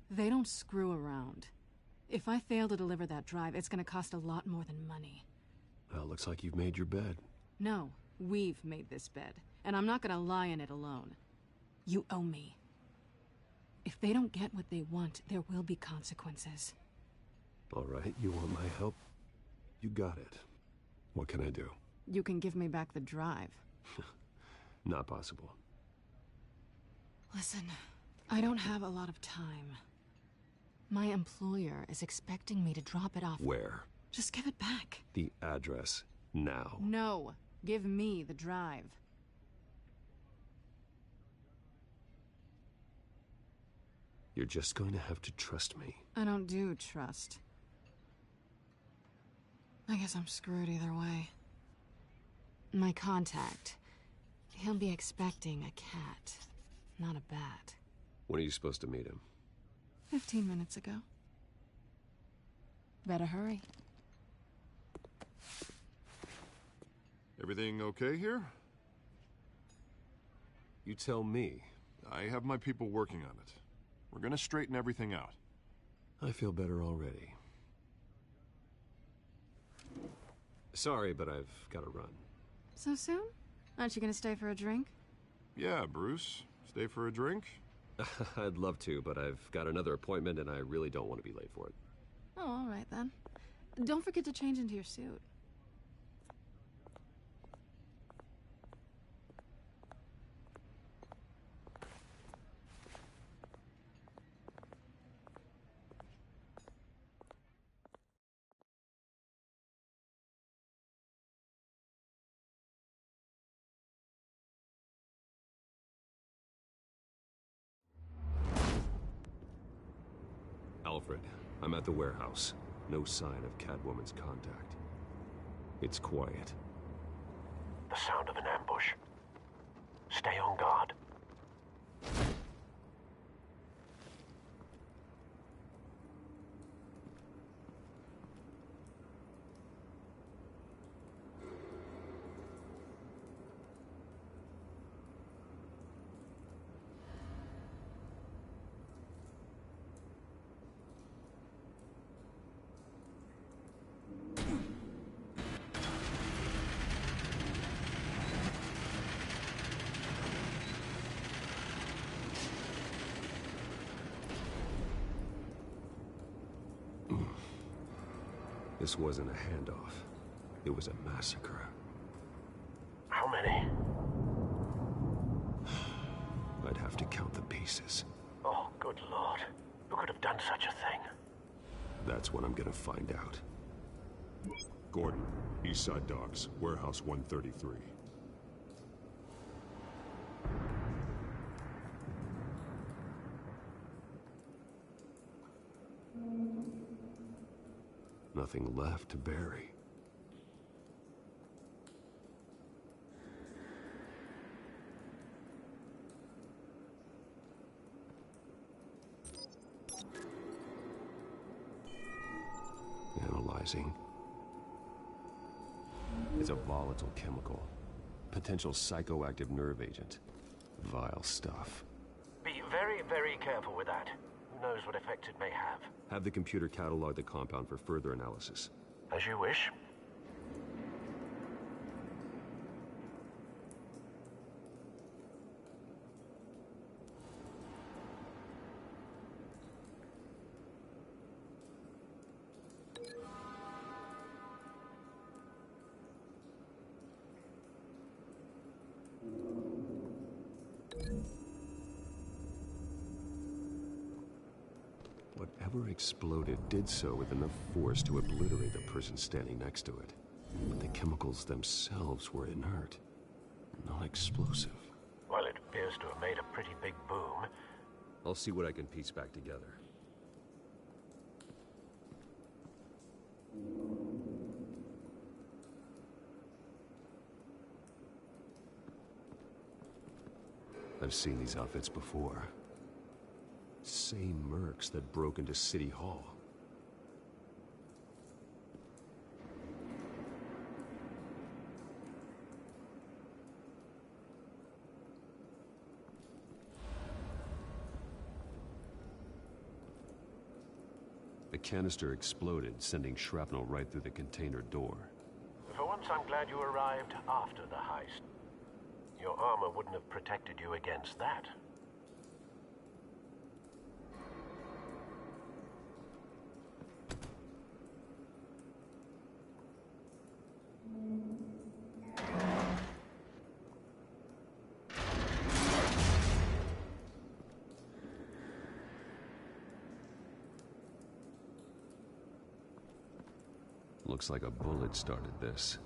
they don't screw around. If I fail to deliver that drive, it's gonna cost a lot more than money. Well, looks like you've made your bed. No, we've made this bed, and I'm not gonna lie in it alone. You owe me. If they don't get what they want, there will be consequences. All right, you want my help? You got it. What can I do? You can give me back the drive. Not possible. Listen, I don't have a lot of time. My employer is expecting me to drop it off. Where? Just give it back. The address, now. No, give me the drive. You're just going to have to trust me. I don't do trust. I guess I'm screwed either way. My contact, he'll be expecting a cat, not a bat. When are you supposed to meet him? 15 minutes ago. Better hurry. Everything okay here? You tell me. I have my people working on it. We're gonna straighten everything out. I feel better already. Sorry, but I've got to run. So soon? Aren't you gonna stay for a drink? Yeah, Bruce. Stay for a drink? I'd love to, but I've got another appointment and I really don't want to be late for it. Oh, all right then. Don't forget to change into your suit. I'm at the warehouse. No sign of Catwoman's contact. It's quiet. The sound of an ambush. Stay on guard. This wasn't a handoff. It was a massacre. How many? I'd have to count the pieces. Oh, good lord. Who could have done such a thing? That's what I'm gonna find out. Gordon, Eastside Docks, Warehouse 133. Nothing left to bury. Analyzing. It's a volatile chemical. Potential psychoactive nerve agent. Vile stuff. Be very, very careful with that. Who knows what effect it may have. Have the computer catalog the compound for further analysis. As you wish. Whatever exploded did so with enough force to obliterate the person standing next to it. But the chemicals themselves were inert, not explosive. Well, it appears to have made a pretty big boom. I'll see what I can piece back together. I've seen these outfits before. Same mercs that broke into City Hall. The canister exploded, sending shrapnel right through the container door. For once, I'm glad you arrived after the heist. Your armor wouldn't have protected you against that. Looks like a bullet started this.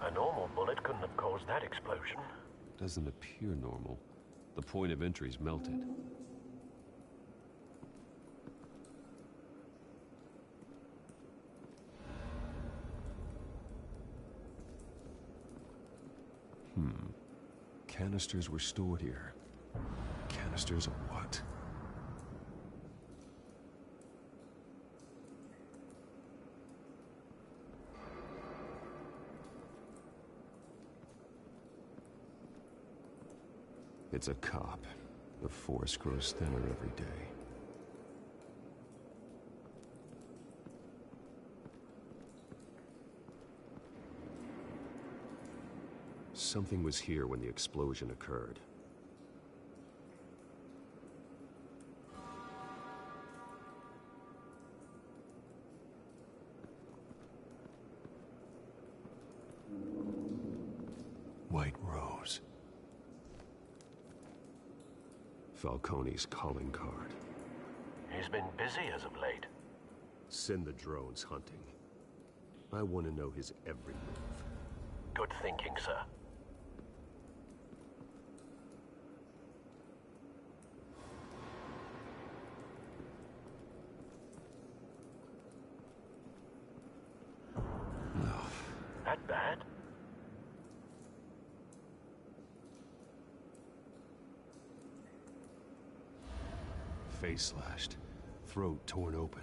A normal bullet couldn't have caused that explosion. Doesn't appear normal. The point of entry's melted. Canisters were stored here. Canisters of what? It's a cop. The force grows thinner every day. Something was here when the explosion occurred. White Rose. Falcone's calling card. He's been busy as of late. Send the drones hunting. I want to know his every move. Good thinking, sir. face slashed, throat torn open.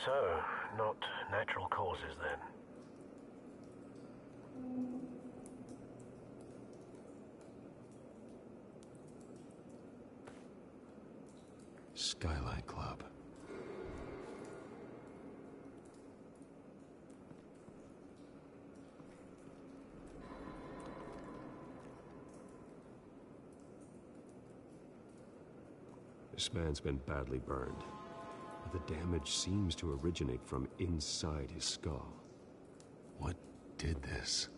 So, not natural causes then? Skyline Club. This man's been badly burned, but the damage seems to originate from inside his skull. What did this?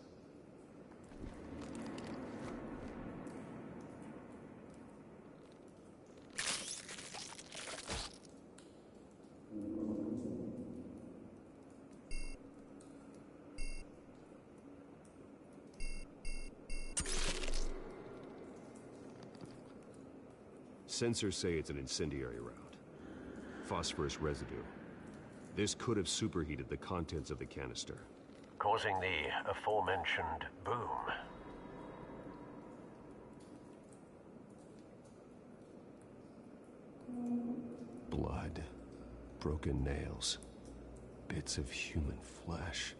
Sensors say it's an incendiary route. Phosphorus residue. This could have superheated the contents of the canister, causing the aforementioned boom. Blood, broken nails, bits of human flesh.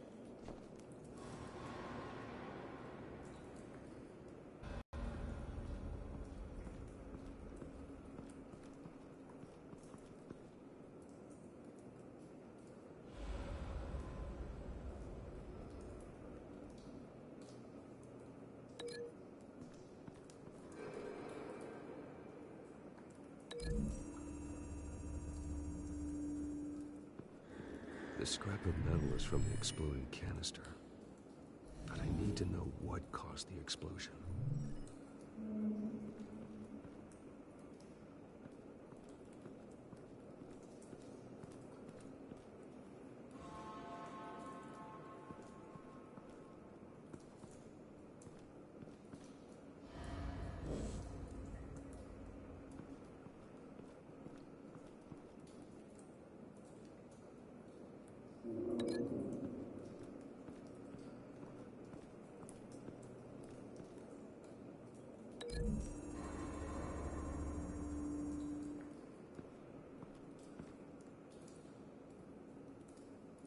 The scrap of metal is from the exploded canister. But I need to know what caused the explosion.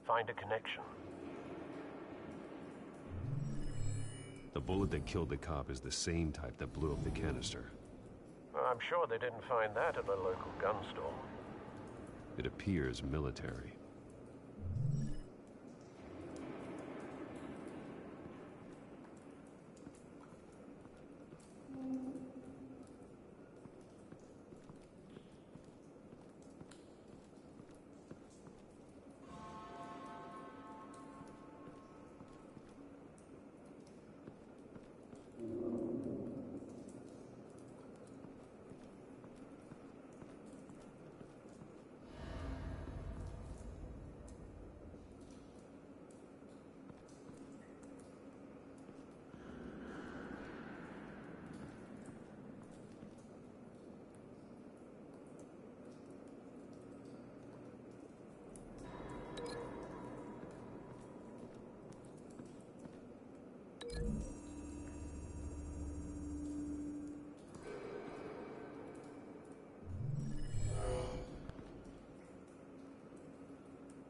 Find a connection. The bullet that killed the cop is the same type that blew up the canister. I'm sure they didn't find that at a local gun store. It appears military.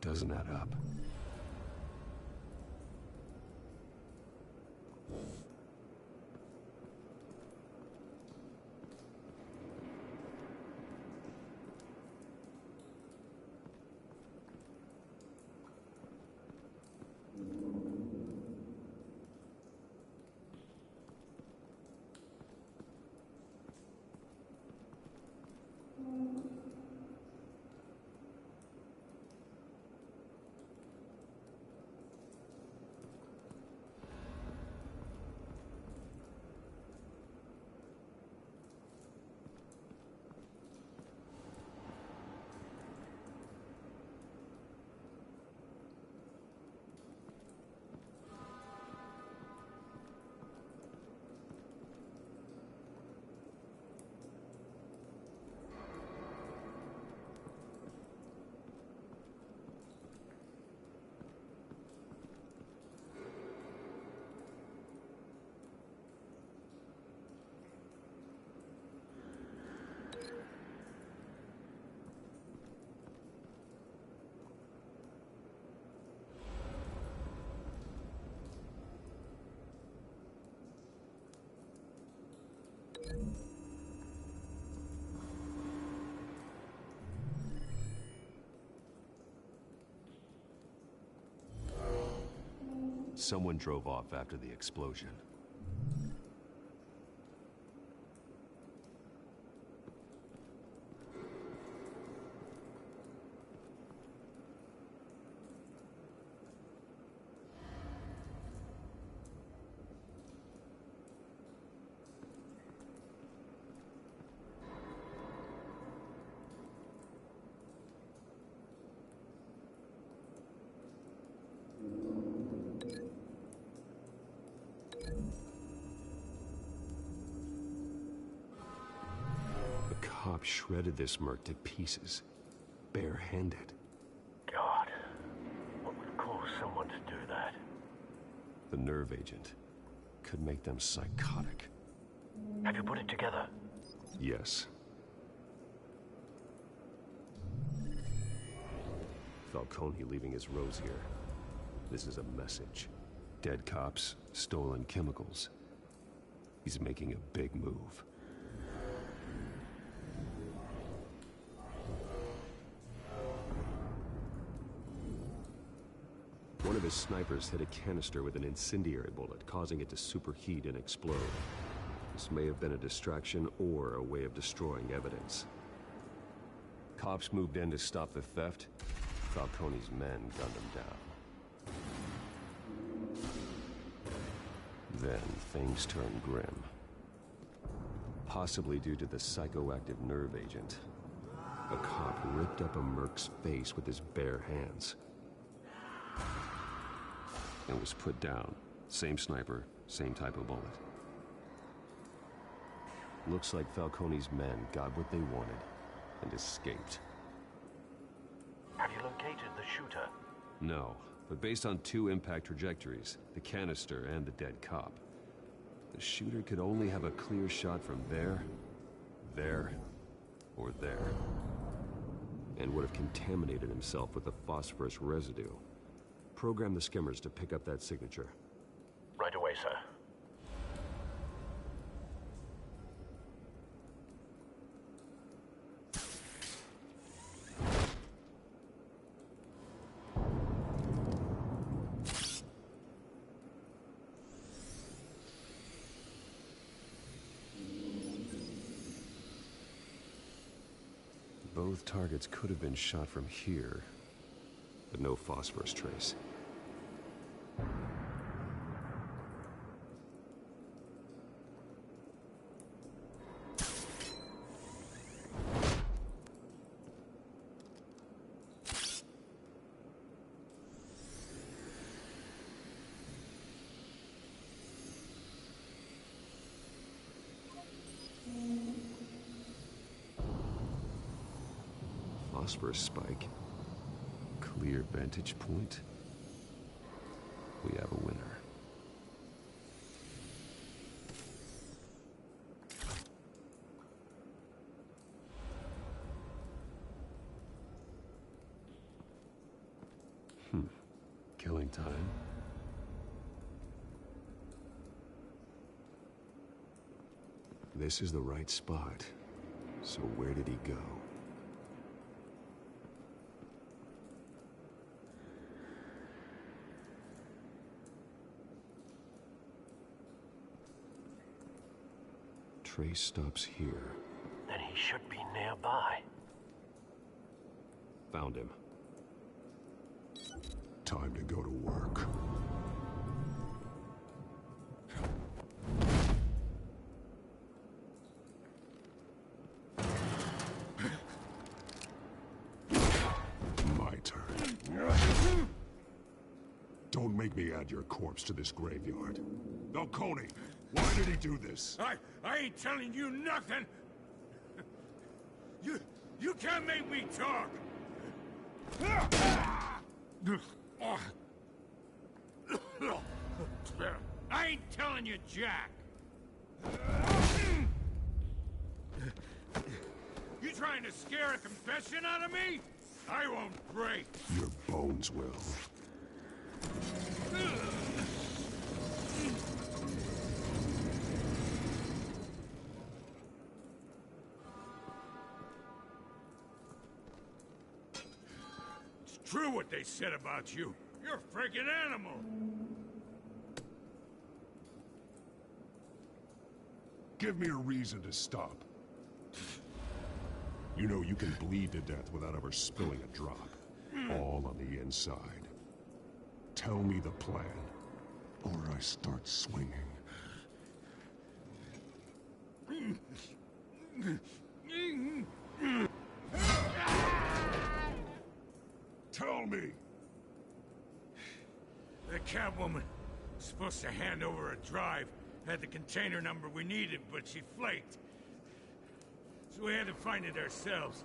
Doesn't add up. someone drove off after the explosion. Cop shredded this merc to pieces, barehanded. God, what would cause someone to do that? The nerve agent could make them psychotic. Have you put it together? Yes. Falcone leaving his rose here. This is a message. Dead cops, stolen chemicals. He's making a big move. One of his snipers hit a canister with an incendiary bullet, causing it to superheat and explode. This may have been a distraction or a way of destroying evidence. Cops moved in to stop the theft. Falcone's men gunned him down. Then things turned grim. Possibly due to the psychoactive nerve agent. A cop ripped up a merc's face with his bare hands. And was put down. Same sniper, same type of bullet. Looks like Falcone's men got what they wanted and escaped. Have you located the shooter? No, but based on two impact trajectories, the canister and the dead cop, the shooter could only have a clear shot from there, or there. And would have contaminated himself with the phosphorus residue. Program the skimmers to pick up that signature. Right away, sir. Both targets could have been shot from here, but no phosphorus trace. Phosphorus spike. Clear vantage point. We have a winner. Killing time. This is the right spot. So where did he go? Trace stops here. Then he should be nearby. Found him. Time to go to work. My turn. Don't make me add your corpse to this graveyard. Falcone, why did he do this? I ain't telling you nothing! You can't make me talk! I ain't telling you, Jack! You trying to scare a confession out of me? I won't break! Your bones will. It's true what they said about you. You're a freaking animal. give me a reason to stop. You know you can bleed to death without ever spilling a drop. All on the inside. Tell me the plan, or I start swinging. Tell me! The Catwoman was supposed to hand over a drive. Had the container number we needed, but she flaked. So we had to find it ourselves.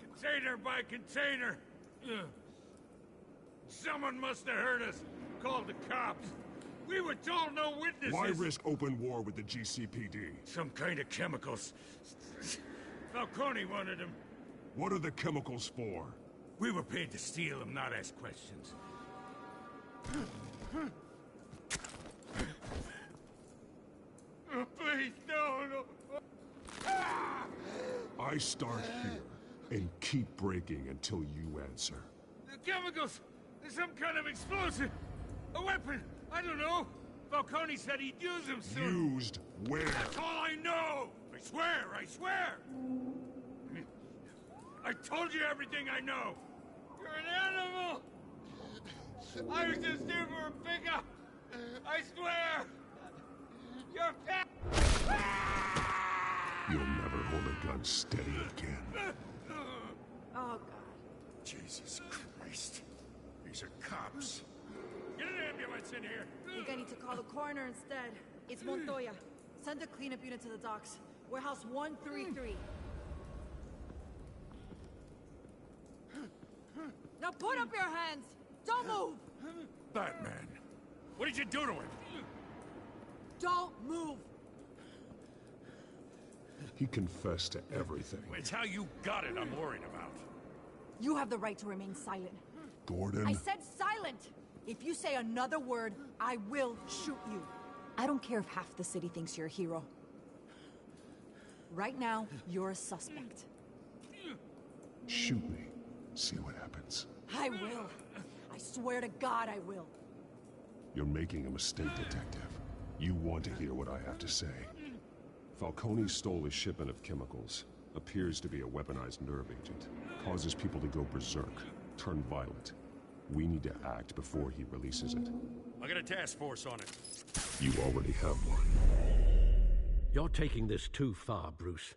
Container by container. Someone must have heard us. Called the cops. We were told no witnesses. Why risk open war with the GCPD? Some kind of chemicals. Falcone wanted them. What are the chemicals for? We were paid to steal them, not ask questions. Oh, please, no. I start here and keep breaking until you answer. The chemicals! There's some kind of explosive! A weapon! I don't know! Falcone said he'd use them soon! Used where? That's all I know! I swear! I told you everything I know! You're an animal! I was just here for a pickup! I swear! You're pet! You'll never hold a gun steady again. Oh, God. Jesus Christ. These are cops. Get an ambulance in here! I think I need to call the coroner instead. It's Montoya. Send a cleanup unit to the docks. Warehouse 133. Now put up your hands! Don't move! Batman, what did you do to him? Don't move! He confessed to everything. It's how you got it I'm worried about. You have the right to remain silent. Gordon? I said silent! If you say another word, I will shoot you. I don't care if half the city thinks you're a hero. Right now, you're a suspect. Shoot me. See what happens. I will. I swear to God I will. You're making a mistake, Detective. You want to hear what I have to say. Falcone stole a shipment of chemicals. Appears to be a weaponized nerve agent. Causes people to go berserk, turn violent. We need to act before he releases it. I got a task force on it. You already have one. You're taking this too far, Bruce.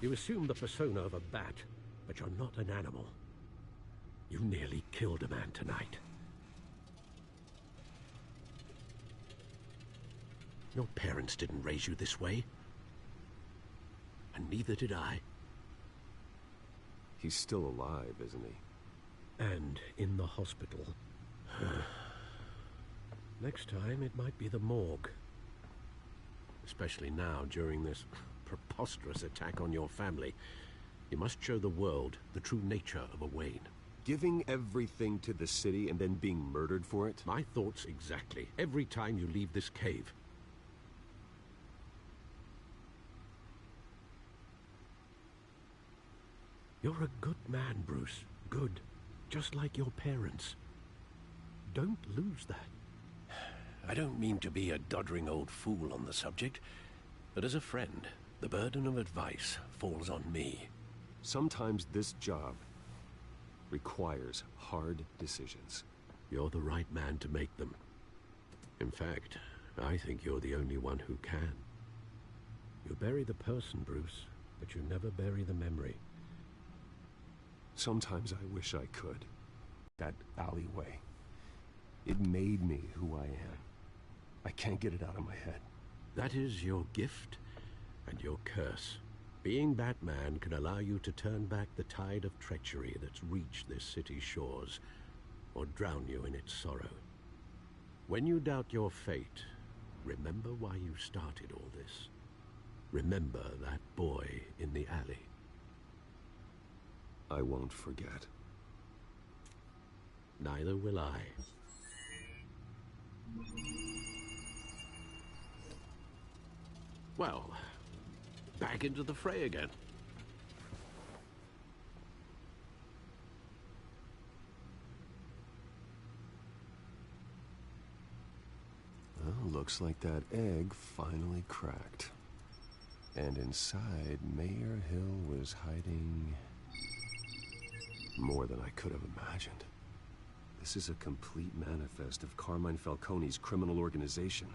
You assume the persona of a bat, but you're not an animal. You nearly killed a man tonight. Your parents didn't raise you this way. And neither did I. He's still alive, isn't he? And in the hospital. Next time, it might be the morgue. Especially now, during this preposterous attack on your family. You must show the world the true nature of a Wayne. Giving everything to the city and then being murdered for it? My thoughts exactly. Every time you leave this cave. You're a good man, Bruce. Good. Just like your parents. Don't lose that. I don't mean to be a doddering old fool on the subject, but as a friend, the burden of advice falls on me. Sometimes this job requires hard decisions. You're the right man to make them. In fact, I think you're the only one who can. You bury the person, Bruce, but you never bury the memory. Sometimes I wish I could. That alleyway. It made me who I am. I can't get it out of my head. That is your gift and your curse. Being Batman can allow you to turn back the tide of treachery that's reached this city's shores, or drown you in its sorrow. When you doubt your fate, remember why you started all this. Remember that boy in the alley. I won't forget. Neither will I. Well, back into the fray again. Well, looks like that egg finally cracked. And inside, Mayor Hill was hiding more than I could have imagined. This is a complete manifest of Carmine Falcone's criminal organization.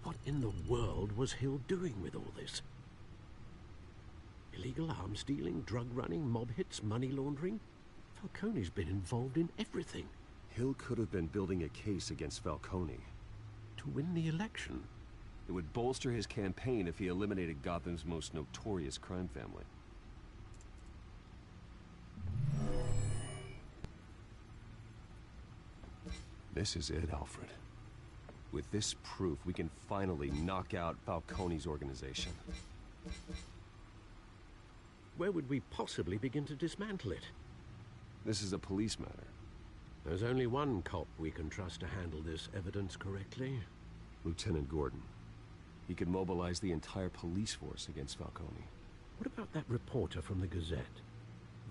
What in the world was Hill doing with all this? Illegal arms dealing, drug running, mob hits, money laundering? Falcone's been involved in everything. Hill could have been building a case against Falcone. To win the election? It would bolster his campaign if he eliminated Gotham's most notorious crime family. This is it, Alfred. With this proof, we can finally knock out Falcone's organization. Where would we possibly begin to dismantle it? This is a police matter. There's only one cop we can trust to handle this evidence correctly. Lieutenant Gordon. He could mobilize the entire police force against Falcone. What about that reporter from the Gazette?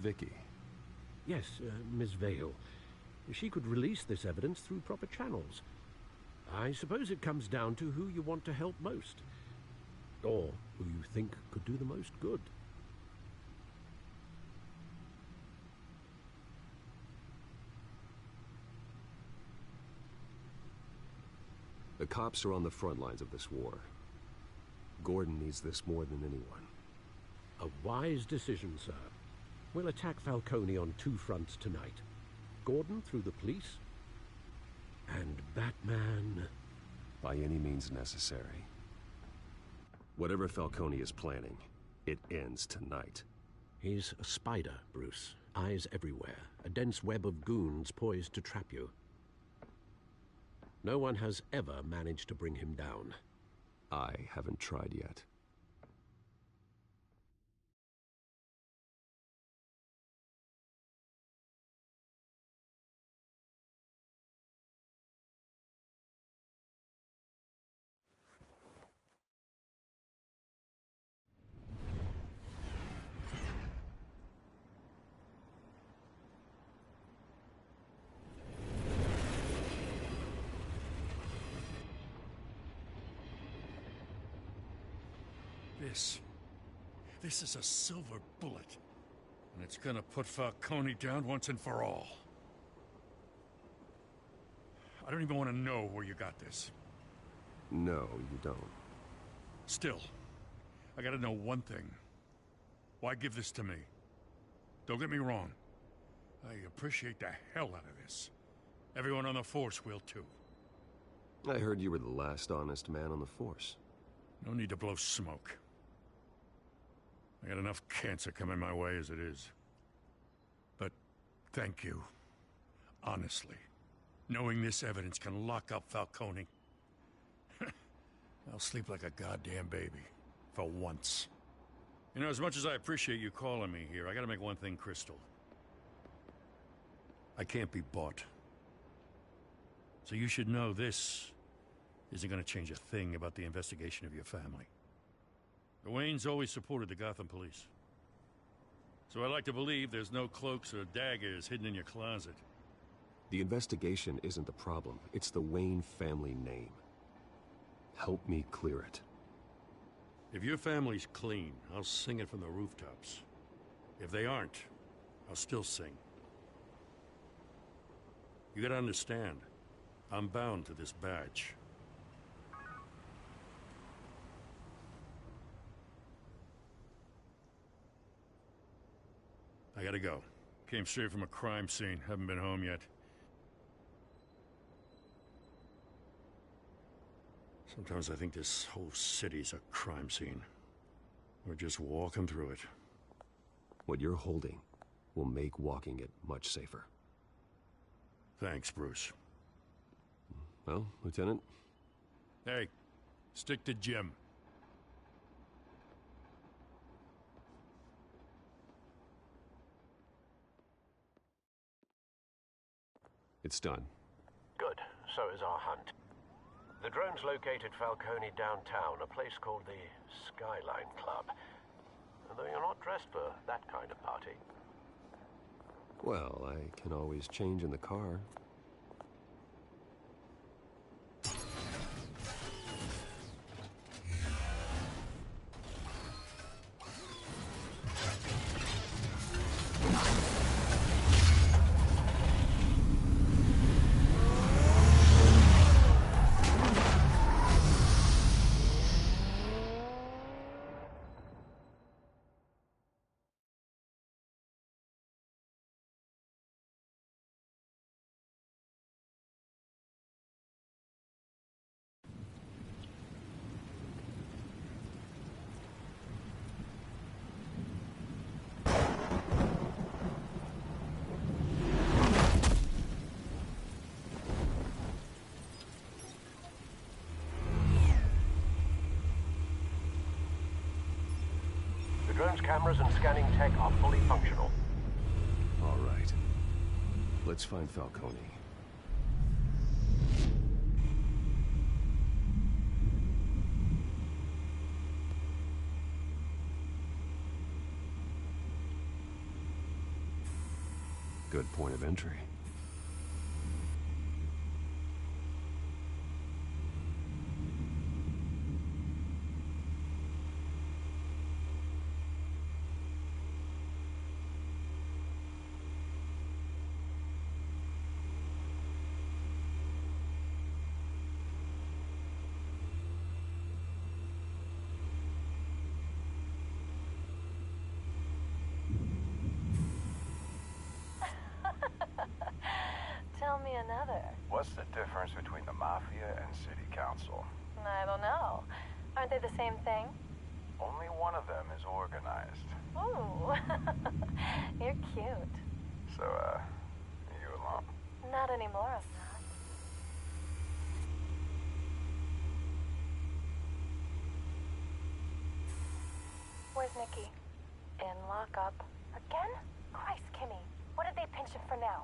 Vicky. Yes, Miss Vale. She could release this evidence through proper channels. I suppose it comes down to who you want to help most. Or who you think could do the most good. The cops are on the front lines of this war. Gordon needs this more than anyone. A wise decision, sir. We'll attack Falcone on two fronts tonight. Gordon through the police, and Batman... by any means necessary. Whatever Falcone is planning, it ends tonight. He's a spider, Bruce. Eyes everywhere. A dense web of goons poised to trap you. No one has ever managed to bring him down. I haven't tried yet. This is a silver bullet. And it's gonna put Falcone down once and for all. I don't even want to know where you got this. No, you don't. Still, I gotta know one thing. Why give this to me? Don't get me wrong. I appreciate the hell out of this. Everyone on the force will too. I heard you were the last honest man on the force. No need to blow smoke. I got enough cancer coming my way as it is. But thank you. Honestly. Knowing this evidence can lock up Falcone. I'll sleep like a goddamn baby. For once. You know, as much as I appreciate you calling me here, I gotta make one thing crystal. I can't be bought. So you should know this isn't gonna change a thing about the investigation of your family. The Waynes always supported the Gotham police. So I like to believe there's no cloaks or daggers hidden in your closet. The investigation isn't the problem. It's the Wayne family name. Help me clear it. If your family's clean, I'll sing it from the rooftops. If they aren't, I'll still sing. You gotta understand, I'm bound to this badge. I gotta go. Came straight from a crime scene. Haven't been home yet. Sometimes I think this whole city's a crime scene. We're just walking through it. What you're holding will make walking it much safer. Thanks, Bruce. Well, Lieutenant? Hey, stick to Jim. It's done. Good. So is our hunt. The drones located Falcone downtown, a place called the Skyline Club. Though you're not dressed for that kind of party. Well, I can always change in the car. The drone's cameras and scanning tech are fully functional. All right. Let's find Falcone. Good point of entry. Tell me another. What's the difference between the Mafia and City Council? I don't know. Aren't they the same thing? Only one of them is organized. Ooh. You're cute. So, you alone? Not anymore, I'm not. Where's Nikki? In lockup. Again? Christ, Kimmy. What did they pinch him for now?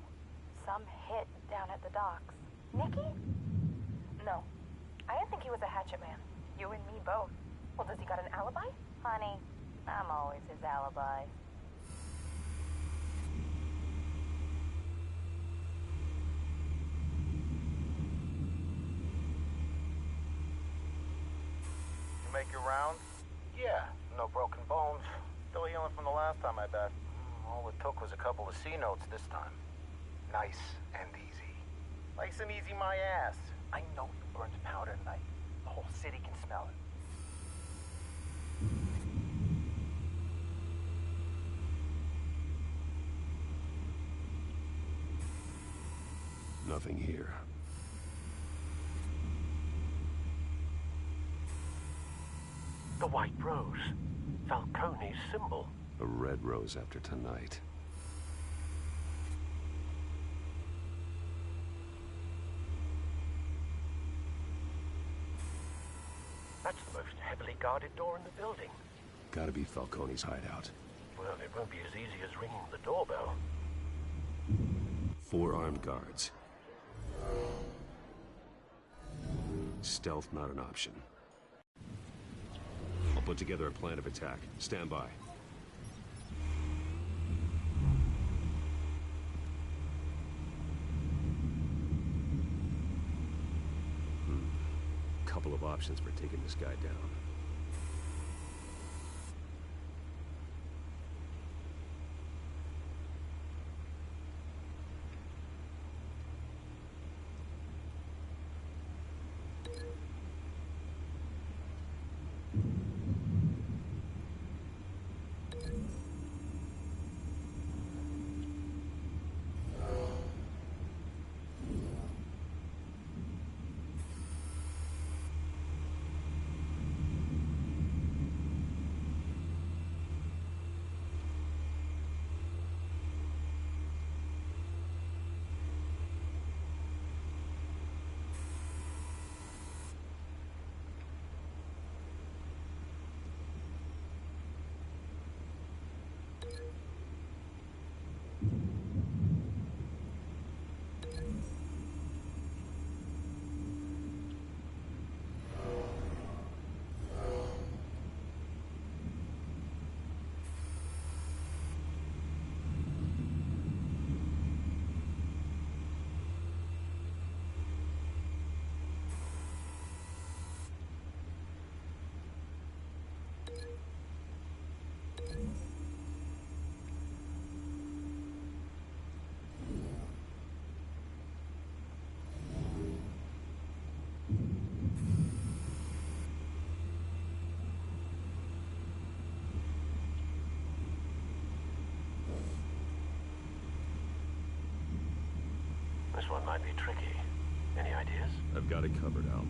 Some hit down at the docks. Nikki? No. I didn't think he was a hatchet man. You and me both. Well, does he got an alibi? Honey, I'm always his alibi. You make your rounds? Yeah, no broken bones. Still healing from the last time, I bet. All it took was a couple of C notes this time. Nice and easy. Nice and easy, my ass. I know you burned powder tonight. The whole city can smell it. Nothing here. The white rose. Falcone's symbol. A red rose after tonight. That's the most heavily guarded door in the building. Gotta be Falcone's hideout. Well, it won't be as easy as ringing the doorbell. 4 armed guards. Stealth not an option. I'll put together a plan of attack. Stand by. Couple of options for taking this guy down. This one might be tricky. Any ideas? I've got it covered, Al.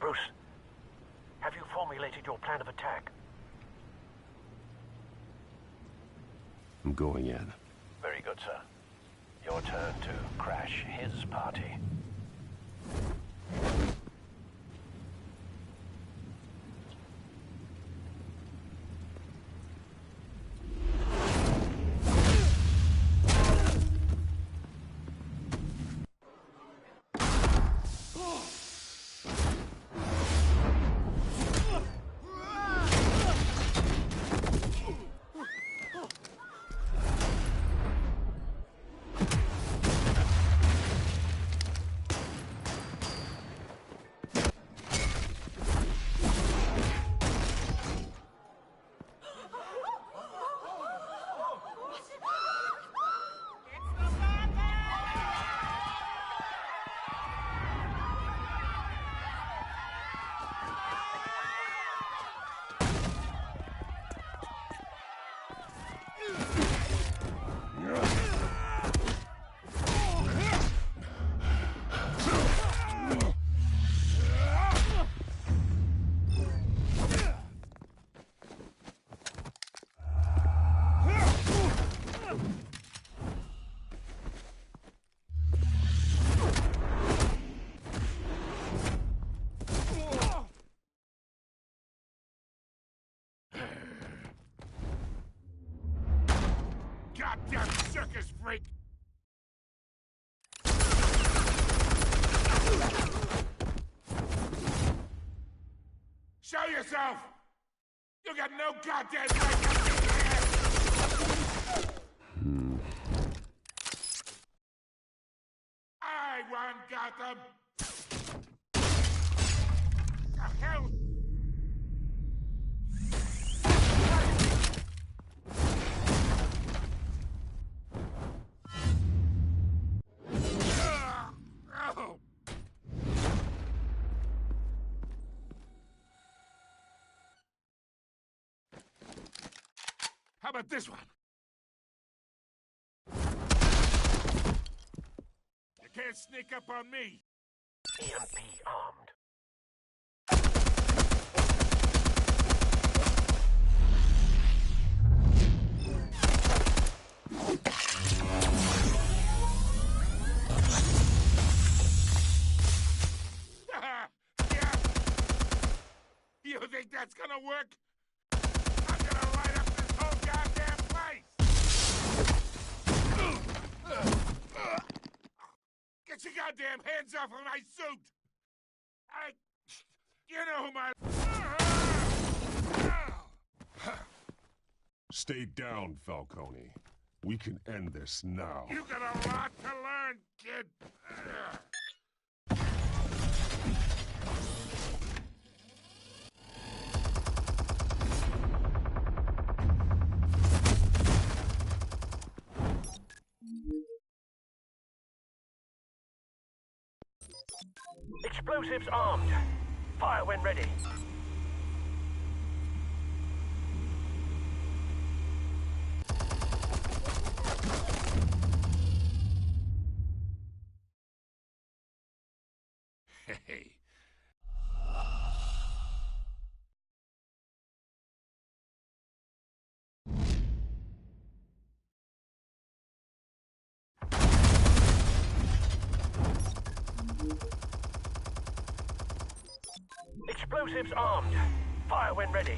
Bruce, have you formulated your plan of attack? I'm going in. Very good, sir. Your turn to crash his party. circus freak! Show yourself! You got no goddamn right to be here! I run Gotham! The hell? How about this one? You can't sneak up on me. EMP armed. Yeah. You think that's gonna work? I'm gonna light up this whole goddamn place! Get your goddamn hands off of my suit! You know who my... Stay down, Falcone. We can end this now. You got a lot to learn, kid! Explosives armed. Fire when ready. Hey. Explosives armed. Fire when ready.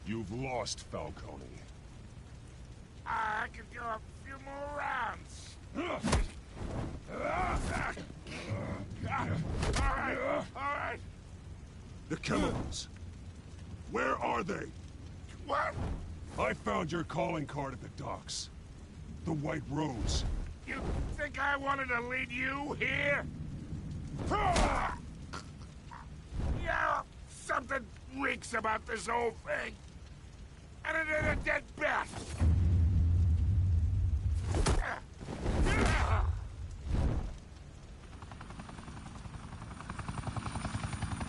You've lost, Falcone. I could go a few more rounds. All right. The chemicals. Where are they? What? I found your calling card at the docks. The White Rose. You think I wanted to lead you here? Yeah, something reeks about this whole thing. And it ain't a dead bat.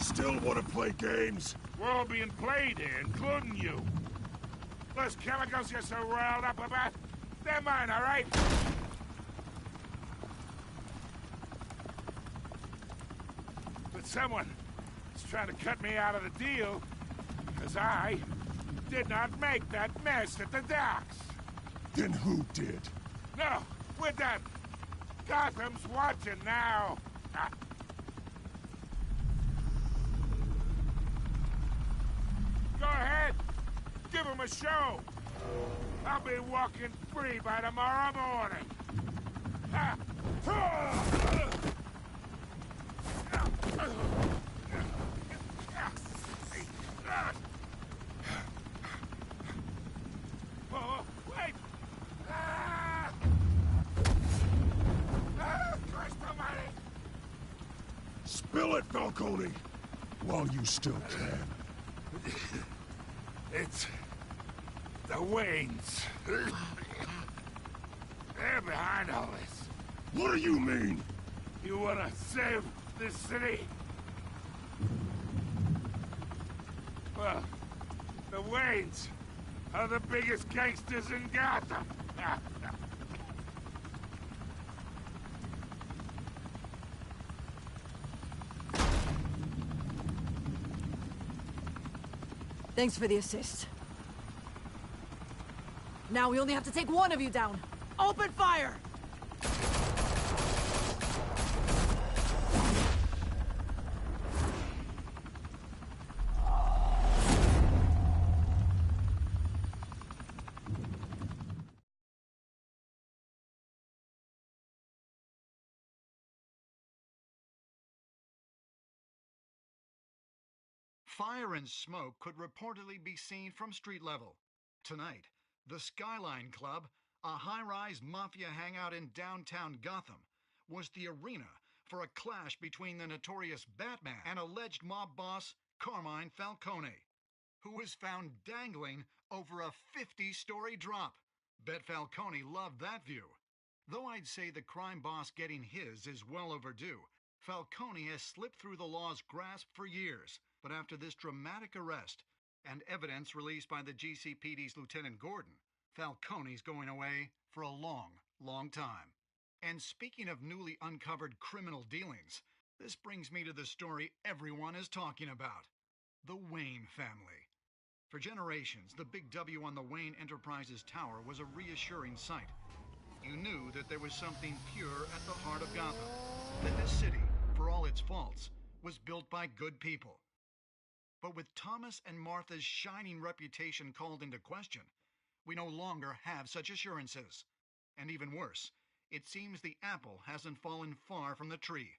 Still want to play games? We're all being played here, including you. Those chemicals you're so riled up about, they're mine, all right? But someone is trying to cut me out of the deal, because I did not make that mess at the docks. Then who did? No, we're done. Gotham's watching now. Go ahead. Give him a show. I'll be walking free by tomorrow morning. Oh, wait! Christ almighty! Spill it, Falcone! While you still can. It's the Waynes. They're behind all this. What do you mean? You want to save this city? Well, the Waynes are the biggest gangsters in Gotham. Thanks for the assist. Now we only have to take one of you down. Open fire! Fire and smoke could reportedly be seen from street level. Tonight, the Skyline Club, a high-rise mafia hangout in downtown Gotham, was the arena for a clash between the notorious Batman and alleged mob boss Carmine Falcone, who was found dangling over a 50-story drop. Bet Falcone loved that view. Though I'd say the crime boss getting his is well overdue, Falcone has slipped through the law's grasp for years. But after this dramatic arrest and evidence released by the GCPD's Lieutenant Gordon, Falcone's going away for a long, long time. And speaking of newly uncovered criminal dealings, this brings me to the story everyone is talking about: the Wayne family. For generations, the big W on the Wayne Enterprises Tower was a reassuring sight. You knew that there was something pure at the heart of Gotham, that this city, for all its faults, was built by good people. But with Thomas and Martha's shining reputation called into question, we no longer have such assurances. And even worse, it seems the apple hasn't fallen far from the tree.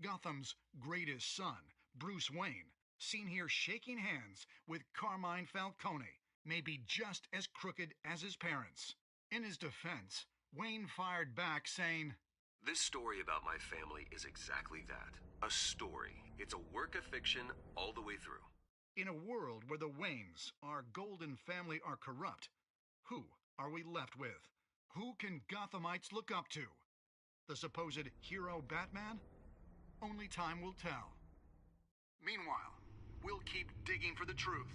Gotham's greatest son, Bruce Wayne, seen here shaking hands with Carmine Falcone, may be just as crooked as his parents. In his defense, Wayne fired back saying, "This story about my family is exactly that. A story. It's a work of fiction all the way through." In a world where the Waynes, our golden family, are corrupt, who are we left with? Who can Gothamites look up to? The supposed hero Batman? Only time will tell. Meanwhile, we'll keep digging for the truth.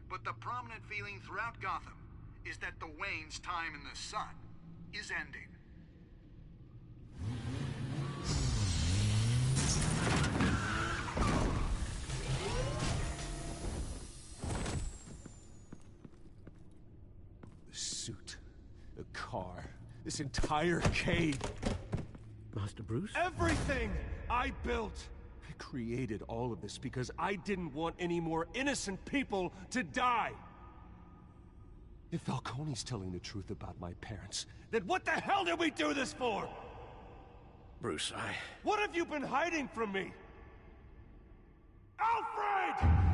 But the prominent feeling throughout Gotham is that the Waynes' time in the sun is ending. The suit, the car, this entire cave. Master Bruce? Everything I built! I created all of this because I didn't want any more innocent people to die! If Falcone's telling the truth about my parents, then what the hell did we do this for? Bruce, What have you been hiding from me? Alfred!